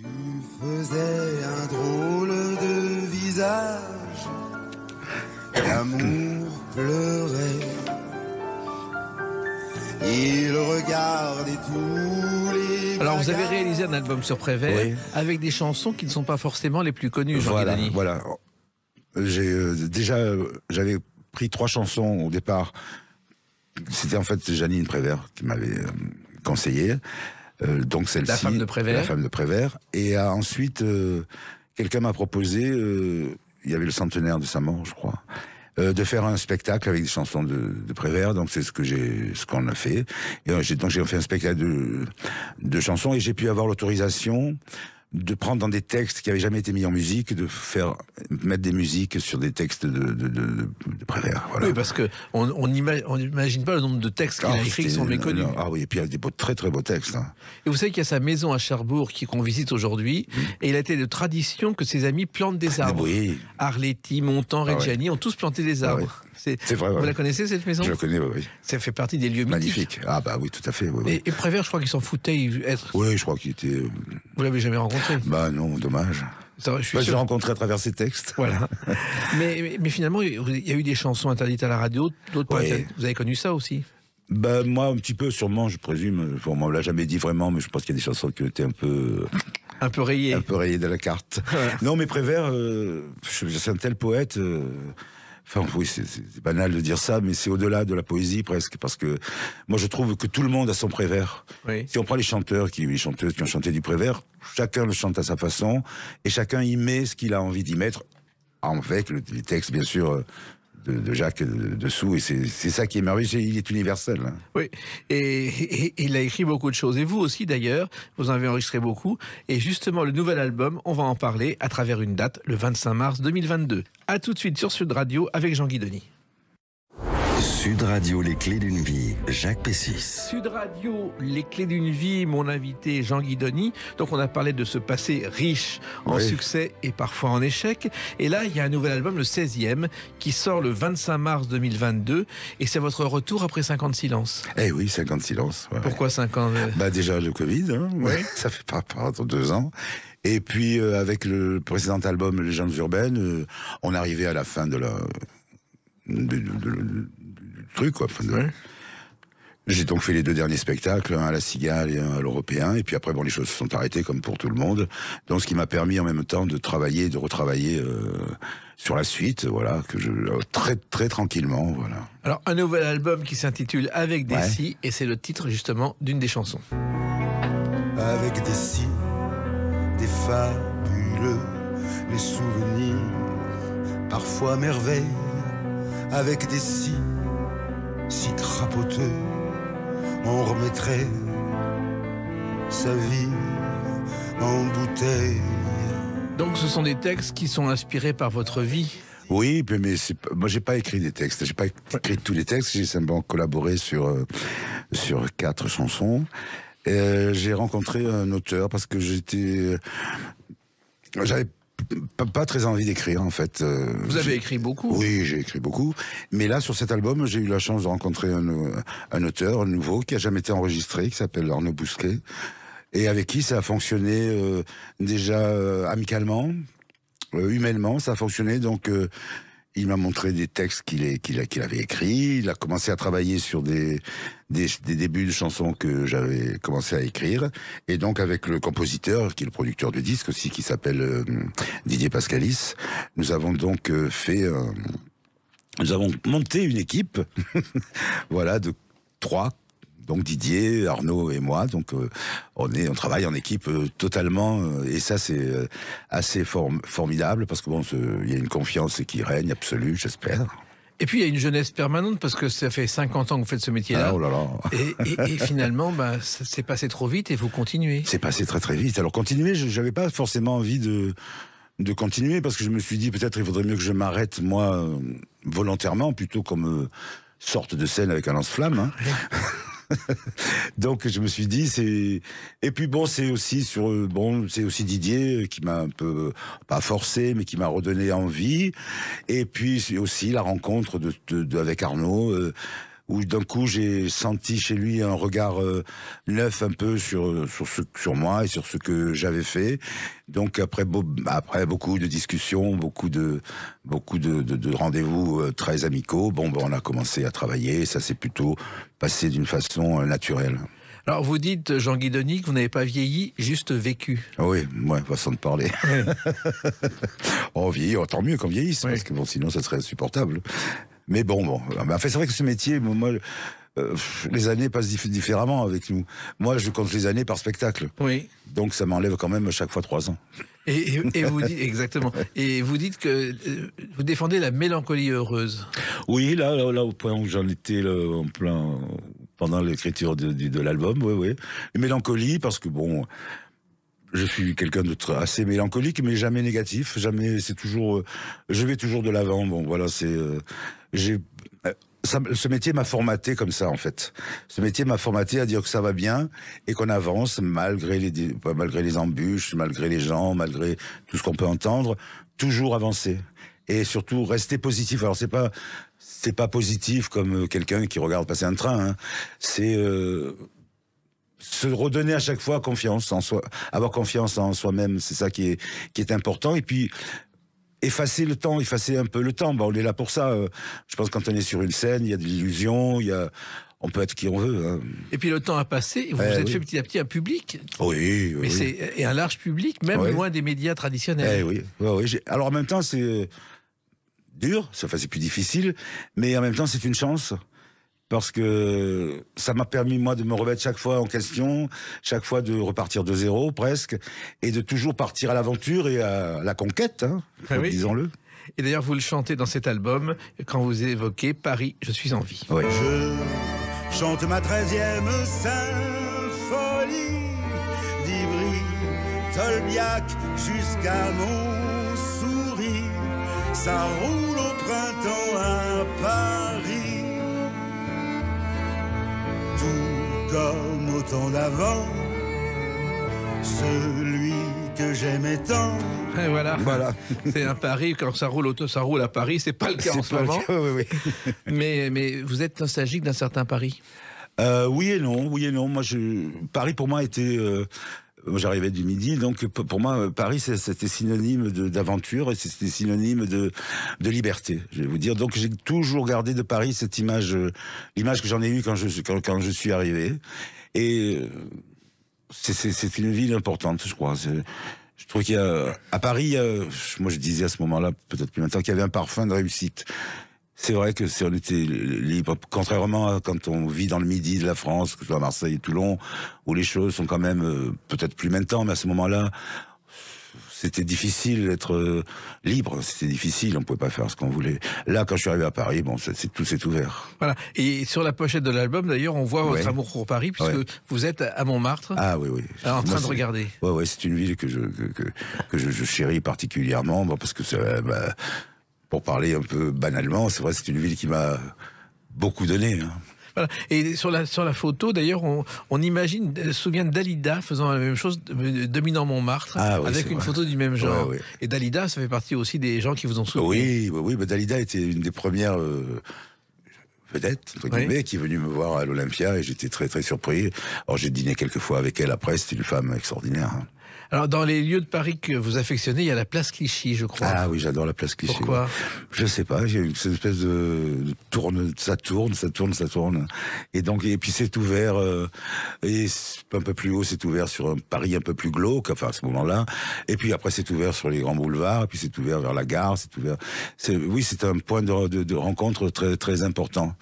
faisais un drôle de visage, l'amour pleurait. Il regardait tous les... Alors vous avez réalisé un album sur Prévert avec des chansons qui ne sont pas forcément les plus connues, Jean-Guy. Voilà. J'avais pris 3 chansons au départ. C'était en fait Janine Prévert qui m'avait conseillé. Donc celle-ci. La femme de Prévert. La femme de Prévert. Et ensuite, quelqu'un m'a proposé, il y avait le centenaire de sa mort, je crois, de faire un spectacle avec des chansons de Prévert. Donc c'est ce qu'on a fait. Et donc j'ai fait un spectacle de chansons et j'ai pu avoir l'autorisation de prendre dans des textes qui n'avaient jamais été mis en musique, de mettre des musiques sur des textes de Prévert. Voilà. Oui, parce que on n'imagine pas le nombre de textes qu'il a écrits qui sont méconnus. Ah oui, et puis il y a des très très beaux textes. Hein. Et vous savez qu'il y a sa maison à Cherbourg qu'on visite aujourd'hui, et il a été de tradition que ses amis plantent des arbres. Oui. Arletty, Montand, Reggiani ont tous planté des arbres. C'est vrai. Vous la connaissez, cette maison? Je la connais, oui. Ça fait partie des lieux magnifiques. Ah bah oui, tout à fait. Oui. Et Prévert, je crois qu'il s'en foutait. Oui, je crois qu'il était... Vous l'avez jamais rencontré? Bah non, dommage. Je l'ai rencontré à travers ses textes. Voilà. mais finalement, il y a eu des chansons interdites à la radio, d'autres pas interdites. Vous avez connu ça aussi? Ben moi, un petit peu, sûrement, je présume. On ne l'a jamais dit vraiment, mais je pense qu'il y a des chansons qui étaient un peu rayées. Un peu rayées de la carte. Voilà. Non, mais Prévert, c'est un tel poète... Enfin, oui, c'est banal de dire ça, mais c'est au-delà de la poésie presque, parce que moi je trouve que tout le monde a son Prévert. Oui. Si on prend les chanteuses qui ont chanté du Prévert, chacun le chante à sa façon, et chacun y met ce qu'il a envie d'y mettre, avec les textes bien sûr de Jacques dessous, et c'est ça qui est merveilleux, il est universel. Hein. Oui, et il a écrit beaucoup de choses, et vous aussi d'ailleurs, vous en avez enregistré beaucoup, et justement le nouvel album, on va en parler à travers une date, le 25 mars 2022. A tout de suite sur Sud Radio avec Jean-Guy Denis. Sud Radio, les clés d'une vie, Jacques Pessis. Sud Radio, les clés d'une vie, mon invité Jean Guidoni. Donc on a parlé de ce passé riche en succès et parfois en échec. Et là, il y a un nouvel album, le 16e, qui sort le 25 mars 2022. Et c'est votre retour après 5 ans de silence. Eh oui, 5 ans de silence. Ouais. Pourquoi 5 ans Bah déjà le Covid, hein, ça fait pas 2 ans. Et puis avec le précédent album Légendes urbaines, on arrivait à la fin de la... du truc, quoi. J'ai donc fait les 2 derniers spectacles, un à la Cigale et un à l'Européen, et puis après, bon, les choses se sont arrêtées comme pour tout le monde. Donc, ce qui m'a permis en même temps de travailler, de retravailler sur la suite, voilà, que je très très tranquillement, voilà. Alors, un nouvel album qui s'intitule Avec des si, et c'est le titre justement d'une des chansons. Avec des si, des fabuleux, les souvenirs, parfois merveilles. Avec des si crapoteux, on remettrait sa vie en bouteille. Donc ce sont des textes qui sont inspirés par votre vie? Oui, mais moi j'ai pas écrit des textes, j'ai pas écrit tous les textes, j'ai simplement collaboré sur 4 chansons. J'ai rencontré un auteur parce que j'avais pas très envie d'écrire en fait. Vous avez écrit beaucoup? Oui, j'ai écrit beaucoup. Mais là, sur cet album, j'ai eu la chance de rencontrer un auteur, un nouveau, qui a jamais été enregistré, qui s'appelle Arnaud Bousquet, et avec qui ça a fonctionné déjà amicalement, humainement, ça a fonctionné. Donc, il m'a montré des textes qu'il avait écrits. Il a commencé à travailler sur des débuts de chansons que j'avais commencé à écrire. Et donc, avec le compositeur, qui est le producteur du disque aussi, qui s'appelle Didier Pascalis, nous avons donc nous avons monté une équipe, voilà, de 3. Donc Didier, Arnaud et moi, donc on travaille en équipe totalement, et ça c'est assez formidable parce que bon, il y a une confiance qui règne absolue, j'espère. Et puis il y a une jeunesse permanente parce que ça fait 50 ans que vous faites ce métier-là. Ah, oh là là. Et finalement, bah, ça s'est passé trop vite et vous continuez. C'est passé très très vite. Alors continuer, j'avais pas forcément envie de continuer parce que je me suis dit peut-être il vaudrait mieux que je m'arrête moi volontairement plutôt comme sorte de scène avec un lance-flamme. Hein. Donc je me suis dit et puis bon c'est aussi Didier qui m'a un peu pas forcé mais qui m'a redonné envie, et puis c'est aussi la rencontre avec Arnaud où d'un coup j'ai senti chez lui un regard neuf un peu sur moi et sur ce que j'avais fait. Donc après beaucoup de discussions, beaucoup de rendez-vous très amicaux, on a commencé à travailler, et ça s'est plutôt passé d'une façon naturelle. Alors vous dites, Jean Guidoni, que vous n'avez pas vieilli, juste vécu. Oui, façon de parler. On vieillit, tant mieux qu'on vieillisse, parce que sinon ça serait insupportable. Mais bon. En fait, c'est vrai que ce métier, moi, les années passent différemment avec nous. Moi, je compte les années par spectacle. Oui. Donc, ça m'enlève quand même chaque fois 3 ans. Et vous dites, exactement. Et vous dites que vous défendez la mélancolie heureuse. Oui, là, au point où j'en étais en plein pendant l'écriture de l'album, oui. Et mélancolie, parce que bon. Je suis quelqu'un de assez mélancolique, mais jamais négatif. Jamais, c'est toujours. Je vais toujours de l'avant. Bon, voilà, ce métier m'a formaté comme ça, en fait. Ce métier m'a formaté à dire que ça va bien et qu'on avance malgré les embûches, malgré les gens, malgré tout ce qu'on peut entendre. Toujours avancer et surtout rester positif. Alors c'est pas positif comme quelqu'un qui regarde passer un train. Hein. C'est se redonner à chaque fois confiance en soi, avoir confiance en soi-même, c'est ça qui est important. Et puis effacer un peu le temps. On est là pour ça. Je pense que quand on est sur une scène, il y a de l'illusion, on peut être qui on veut. Hein. Et puis le temps a passé, vous vous êtes fait petit à petit un public. Oui. Mais et un large public, même loin des médias traditionnels. Oui. Alors en même temps, c'est dur, c'est plus difficile, mais en même temps, c'est une chance. Parce que ça m'a permis, moi, de me remettre chaque fois en question, chaque fois de repartir de zéro, presque, et de toujours partir à l'aventure et à la conquête, disons-le. Et d'ailleurs, vous le chantez dans cet album, quand vous évoquez « Paris, je suis en vie ». Oui. Je chante ma 13e symphonie, d'Ivry, Tolbiac, jusqu'à Montsouris. Ça roule au printemps à Paris. temps d'avant, celui que j'aimais tant. Et voilà. Voilà. C'est un Paris, quand ça roule à Paris, c'est pas le cas en ce moment. Oui. Mais vous êtes nostalgique d'un certain Paris? Oui et non. Paris pour moi était... j'arrivais du Midi, donc pour moi, Paris, c'était synonyme d'aventure et c'était synonyme de liberté, je vais vous dire. Donc j'ai toujours gardé de Paris cette image, l'image que j'en ai eue quand je suis arrivé. Et c'est une ville importante, je crois. Je trouve qu'il y a, à Paris, moi je disais à ce moment-là, peut-être plus maintenant, qu'il y avait un parfum de réussite. C'est vrai que si on était libre, contrairement à quand on vit dans le Midi de la France, que ce soit à Marseille et Toulon, où les choses sont quand même peut-être plus maintenant, mais à ce moment-là, c'était difficile d'être libre, c'était difficile, on pouvait pas faire ce qu'on voulait. Là, quand je suis arrivé à Paris, bon, tout s'est ouvert. Voilà. Et sur la pochette de l'album, d'ailleurs, on voit votre Ouais. amour pour Paris, puisque Ouais. vous êtes à Montmartre, Ah oui. en train Moi, de regarder. Ouais, c'est une ville que je chéris particulièrement, bon, parce que pour parler un peu banalement, c'est vrai, c'est une ville qui m'a beaucoup donné. Hein. Voilà. Et sur la photo, d'ailleurs, on imagine, se souvient de Dalida faisant la même chose, dominant Montmartre, Ah oui, avec c'est une vrai. photo du même genre. Ouais. Et Dalida, ça fait partie aussi des gens qui vous ont soutenu. Oui, mais Dalida était une des premières vedettes, entre guillemets, qui est venue me voir à l'Olympia et j'étais très très surpris. Alors j'ai dîné quelques fois avec elle après, c'était une femme extraordinaire. Hein. Alors, dans les lieux de Paris que vous affectionnez, il y a la place Clichy, je crois. Ah oui, j'adore la place Clichy. Pourquoi? Ouais. Je sais pas, il y a une espèce de ça tourne. Et puis c'est ouvert, et un peu plus haut, c'est ouvert sur un Paris un peu plus glauque, enfin à ce moment-là. Et puis après, c'est ouvert sur les grands boulevards, et puis c'est ouvert vers la gare, oui, c'est un point de rencontre très, très important.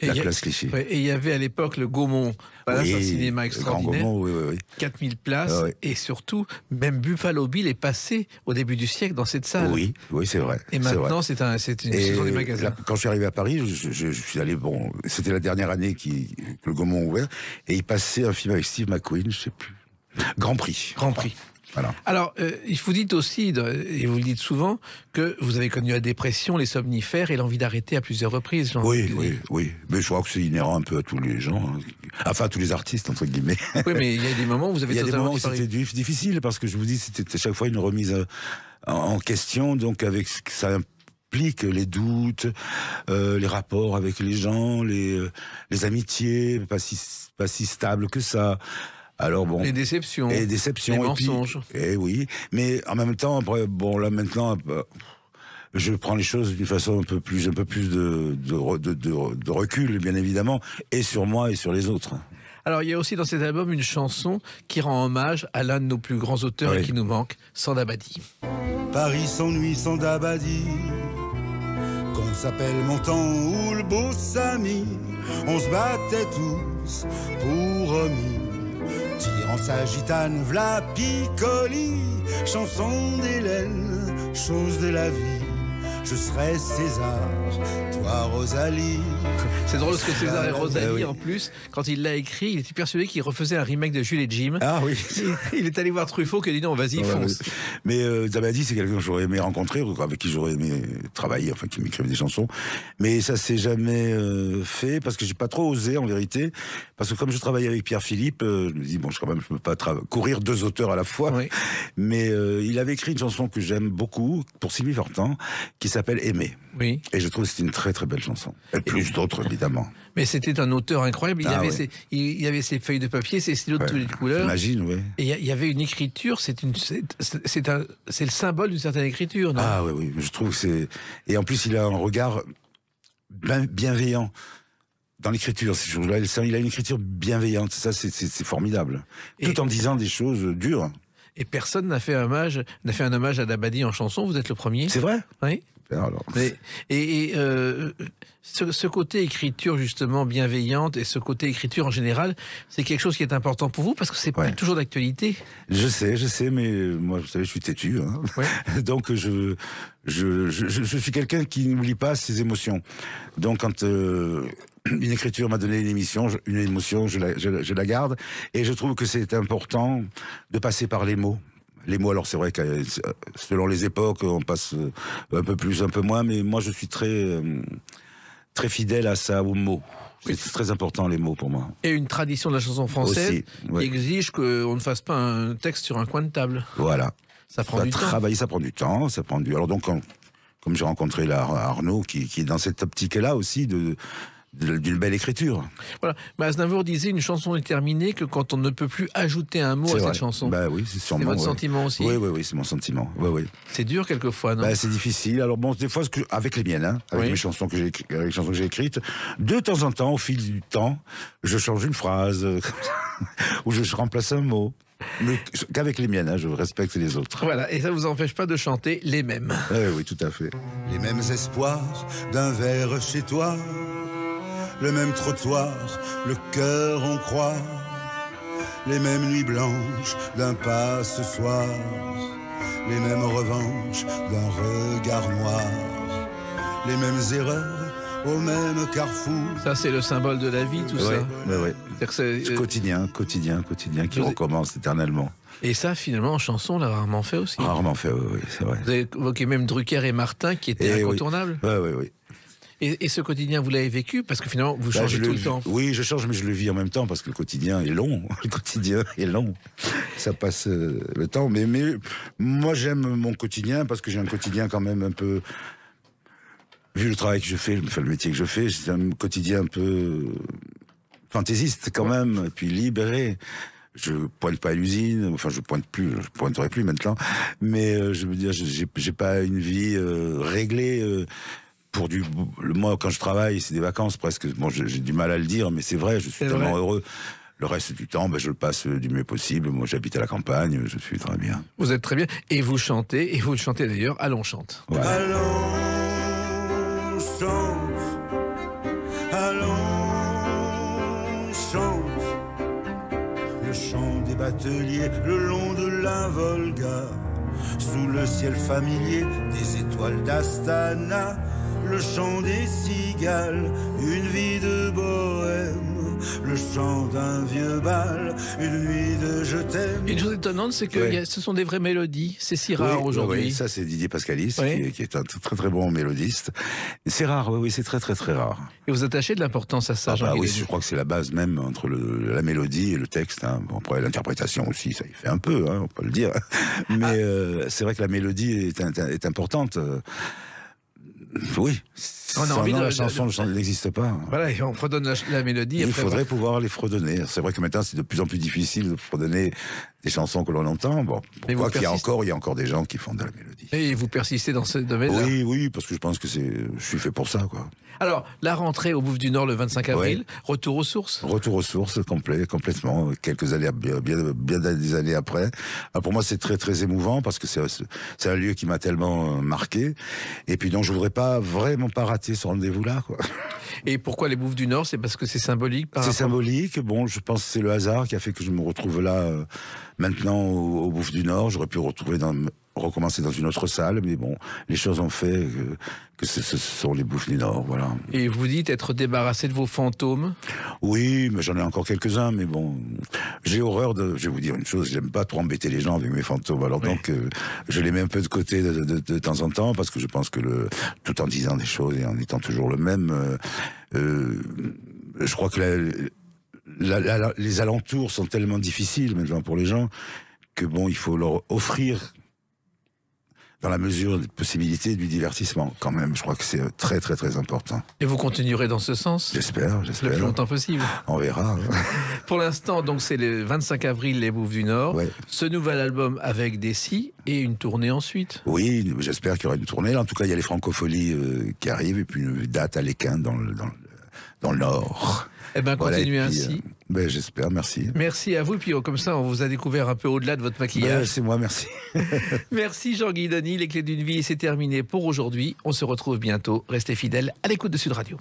La place Clichy. Ouais, et il y avait à l'époque le Gaumont, voilà, Oui, c'est un cinéma le extraordinaire. Grand Gaumont, oui. 4000 places, Ah ouais. et surtout, même Buffalo Bill est passé au début du siècle dans cette salle. Oui, c'est vrai. Et maintenant, c'est c'est une saison des magasins. là, quand je suis arrivé à Paris, je suis allé, bon, c'était la dernière année que le Gaumont ouvert, et il passait un film avec Steve McQueen, je sais plus. Grand Prix. Grand Prix. Voilà. Alors, il vous dites aussi, et vous le dites souvent, que vous avez connu la dépression, les somnifères et l'envie d'arrêter à plusieurs reprises. Jean. Oui. Mais je crois que c'est inhérent un peu à tous les gens. Hein. Enfin, à tous les artistes, entre guillemets. Oui, mais il y a des moments où vous avez Il y a des totalement moments où disparu. c'était difficile, parce que je vous dis, c'était chaque fois une remise en question, donc avec ce que ça implique, les doutes, les rapports avec les gens, les amitiés, pas si stables que ça. Alors bon. Les déceptions. Et déceptions. Les et puis- mensonges. Et oui. Mais en même temps, après, bon, là maintenant, je prends les choses d'une façon un peu plus de recul, bien évidemment, et sur moi et sur les autres. Alors, il y a aussi dans cet album une chanson qui rend hommage à l'un de nos plus grands auteurs et Oui. qui nous manque, Sand Abadi. Paris s'ennuie sans d'Abadi. Qu'on s'appelle Montan ou le beau Samy, on se battait tous pour Romy. Tirant sa gitane, v'la Piccoli, chanson d'Hélène, chose de la vie. Je serai César, toi Rosalie. C'est drôle parce que César et Rosalie, oui. en plus, quand il l'a écrit, il était persuadé qu'il refaisait un remake de Jules et Jim. Ah oui. Il est allé voir Truffaut qui a dit non, vas-y, Ouais, fonce. ouais. Mais Zabadi, c'est quelqu'un que j'aurais aimé rencontrer, ou avec qui j'aurais aimé travailler, enfin qui m'écrivait des chansons. Mais ça s'est jamais fait, parce que j'ai pas trop osé en vérité. Parce que comme je travaillais avec Pierre Philippe, je me dis bon, je peux pas courir deux auteurs à la fois. Oui. Mais il avait écrit une chanson que j'aime beaucoup pour Sylvie Vartan, qui s'appelle Aimer. Oui. Et je trouve que c'est une très très belle chanson. Et plus d'autres évidemment. Mais c'était un auteur incroyable. Il, Ah avait ouais. il y avait ses feuilles de papier, ses stylos de Ouais. toutes les couleurs. J'imagine, oui. Et il y avait une écriture, c'est le symbole d'une certaine écriture, non? Ah oui, je trouve que c'est... Et en plus, il a un regard bienveillant dans l'écriture. Il a une écriture bienveillante, ça c'est formidable. Et- Tout en disant des choses dures. Et personne n'a fait un hommage à Dabadi en chanson, vous êtes le premier. C'est vrai? Oui. Alors, Mais, ce côté écriture justement bienveillante et ce côté écriture en général, c'est quelque chose qui est important pour vous parce que c'est Ouais. plus toujours d'actualité. je sais, mais moi, vous savez, je suis têtu. Hein. Ouais. Donc, je suis quelqu'un qui n'oublie pas ses émotions. Donc, quand une écriture m'a donné une émotion, je la garde. Et je trouve que c'est important de passer par les mots. Les mots, alors c'est vrai que selon les époques, on passe un peu plus, un peu moins, mais moi je suis très très fidèle à ça, aux mots. C'est très important, les mots, pour moi. Et une tradition de la chanson française Aussi, ouais. qui exige qu'on ne fasse pas un texte sur un coin de table. Voilà. Ça prend du temps. Travailler, ça prend du temps. Alors donc, comme j'ai rencontré là Arnaud, qui est dans cette optique-là aussi d'une belle écriture. Voilà. Mais Aznavour disait une chanson est terminée que quand on ne peut plus ajouter un mot à cette chanson. Bah oui, c'est sûrement. C'est votre sentiment aussi. Oui, c'est mon sentiment. Oui. C'est dur quelquefois, non? Bah, c'est difficile. Alors bon, des fois, avec les miennes, avec les chansons que j'ai écrites, de temps en temps, au fil du temps, je change une phrase ou je remplace un mot. Mais qu'avec les miennes, je respecte les autres. Voilà, et ça ne vous empêche pas de chanter les mêmes. Oui, tout à fait. Les mêmes espoirs d'un verre chez toi, le même trottoir, le cœur en croix, les mêmes nuits blanches d'un pas ce soir, les mêmes revanches d'un regard noir, les mêmes erreurs au même carrefour. Ça, c'est le symbole de la vie, tout ça. Oui. C'est quotidien qui recommence éternellement. Et ça, finalement, en chanson, on l'a rarement fait aussi. Rarement fait, oui, c'est vrai. Vous avez évoqué même Drucker et Martin, qui étaient incontournables. Oui. Et ce quotidien, vous l'avez vécu? Parce que finalement, vous changez tout le temps. Oui, je change, mais je le vis en même temps, parce que le quotidien est long. Le quotidien est long. Ça passe le temps. Mais moi, j'aime mon quotidien, parce que j'ai un quotidien quand même un peu... Vu le travail que je fais, le métier que je fais, c'est un quotidien un peu fantaisiste quand même, et puis libéré. Je pointe pas à l'usine, enfin je pointerai plus maintenant, mais je veux dire, j'ai pas une vie réglée. Moi, quand je travaille, c'est des vacances presque. Bon, j'ai du mal à le dire, mais c'est vrai, je suis tellement heureux. Le reste du temps, je le passe du mieux possible. Moi, j'habite à la campagne, je suis très bien. Vous êtes très bien, et vous chantez, d'ailleurs, Allons chante. Voilà. Allons chante, allons chante, le chant des bateliers le long de la Volga, sous le ciel familier des étoiles d'Astana, le chant des cigales, une vie de bohème, le chant d'un vieux bal, une nuit de je t'aime. Une chose étonnante, c'est que ce sont des vraies mélodies. C'est si rare aujourd'hui. Oui, ça c'est Didier Pascalis, qui est un très très bon mélodiste. C'est rare, oui, c'est très très très rare. Et vous attachez de l'importance à ça, oui, je crois que c'est la base même entre la mélodie et le texte. Bon, après l'interprétation aussi, ça y fait un peu, on peut le dire. Mais c'est vrai que la mélodie est importante. Oui. On a envie la chanson n'existe pas. Voilà, on fredonne la mélodie. Il faudrait pouvoir les fredonner. C'est vrai que maintenant, c'est de plus en plus difficile de fredonner des chansons que l'on entend. Bon, pourquoi qu'il y a encore des gens qui font de la mélodie. Et vous persistez dans ce domaine-là? Oui, parce que je pense que je suis fait pour ça, quoi. Alors, la rentrée au Bouffe du Nord le 25 avril, retour aux sources? Retour aux sources, complètement. Quelques années, bien des années après. Alors pour moi, c'est très très émouvant parce que c'est un lieu qui m'a tellement marqué. Et puis donc, je voudrais vraiment pas rater ce rendez-vous-là, quoi. Et pourquoi les Bouffes du Nord? C'est parce que c'est symbolique? Symbolique. Bon, je pense que c'est le hasard qui a fait que je me retrouve là maintenant au Bouffe du Nord. J'aurais pu recommencer dans une autre salle, mais bon, les choses ont fait que ce sont les Bouffes du Nord, voilà. Et vous dites être débarrassé de vos fantômes? Oui, mais j'en ai encore quelques-uns, mais bon, j'ai horreur je vais vous dire une chose, j'aime pas trop embêter les gens avec mes fantômes, alors donc je les mets un peu de côté de temps en temps, parce que je pense que tout en disant des choses et en étant toujours le même, je crois que les alentours sont tellement difficiles maintenant pour les gens, que bon, il faut leur offrir, dans la mesure des possibilités, du divertissement, quand même. Je crois que c'est très, très, très important. Et vous continuerez dans ce sens? J'espère. Le plus longtemps possible. On verra. Pour l'instant, donc, c'est le 25 avril, les Bouffes du Nord. Ouais. Ce nouvel album avec des scies et une tournée ensuite. Oui, j'espère qu'il y aura une tournée. En tout cas, il y a les Francopholies qui arrivent, et puis une date à l'Équin, dans le Nord. Eh bien, continuez ainsi. J'espère, merci. Merci à vous, puis comme ça, on vous a découvert un peu au-delà de votre maquillage. C'est moi, merci. Merci Jean-Guy Dany, Les Clés d'une vie, c'est terminé pour aujourd'hui. On se retrouve bientôt. Restez fidèles à l'écoute de Sud Radio.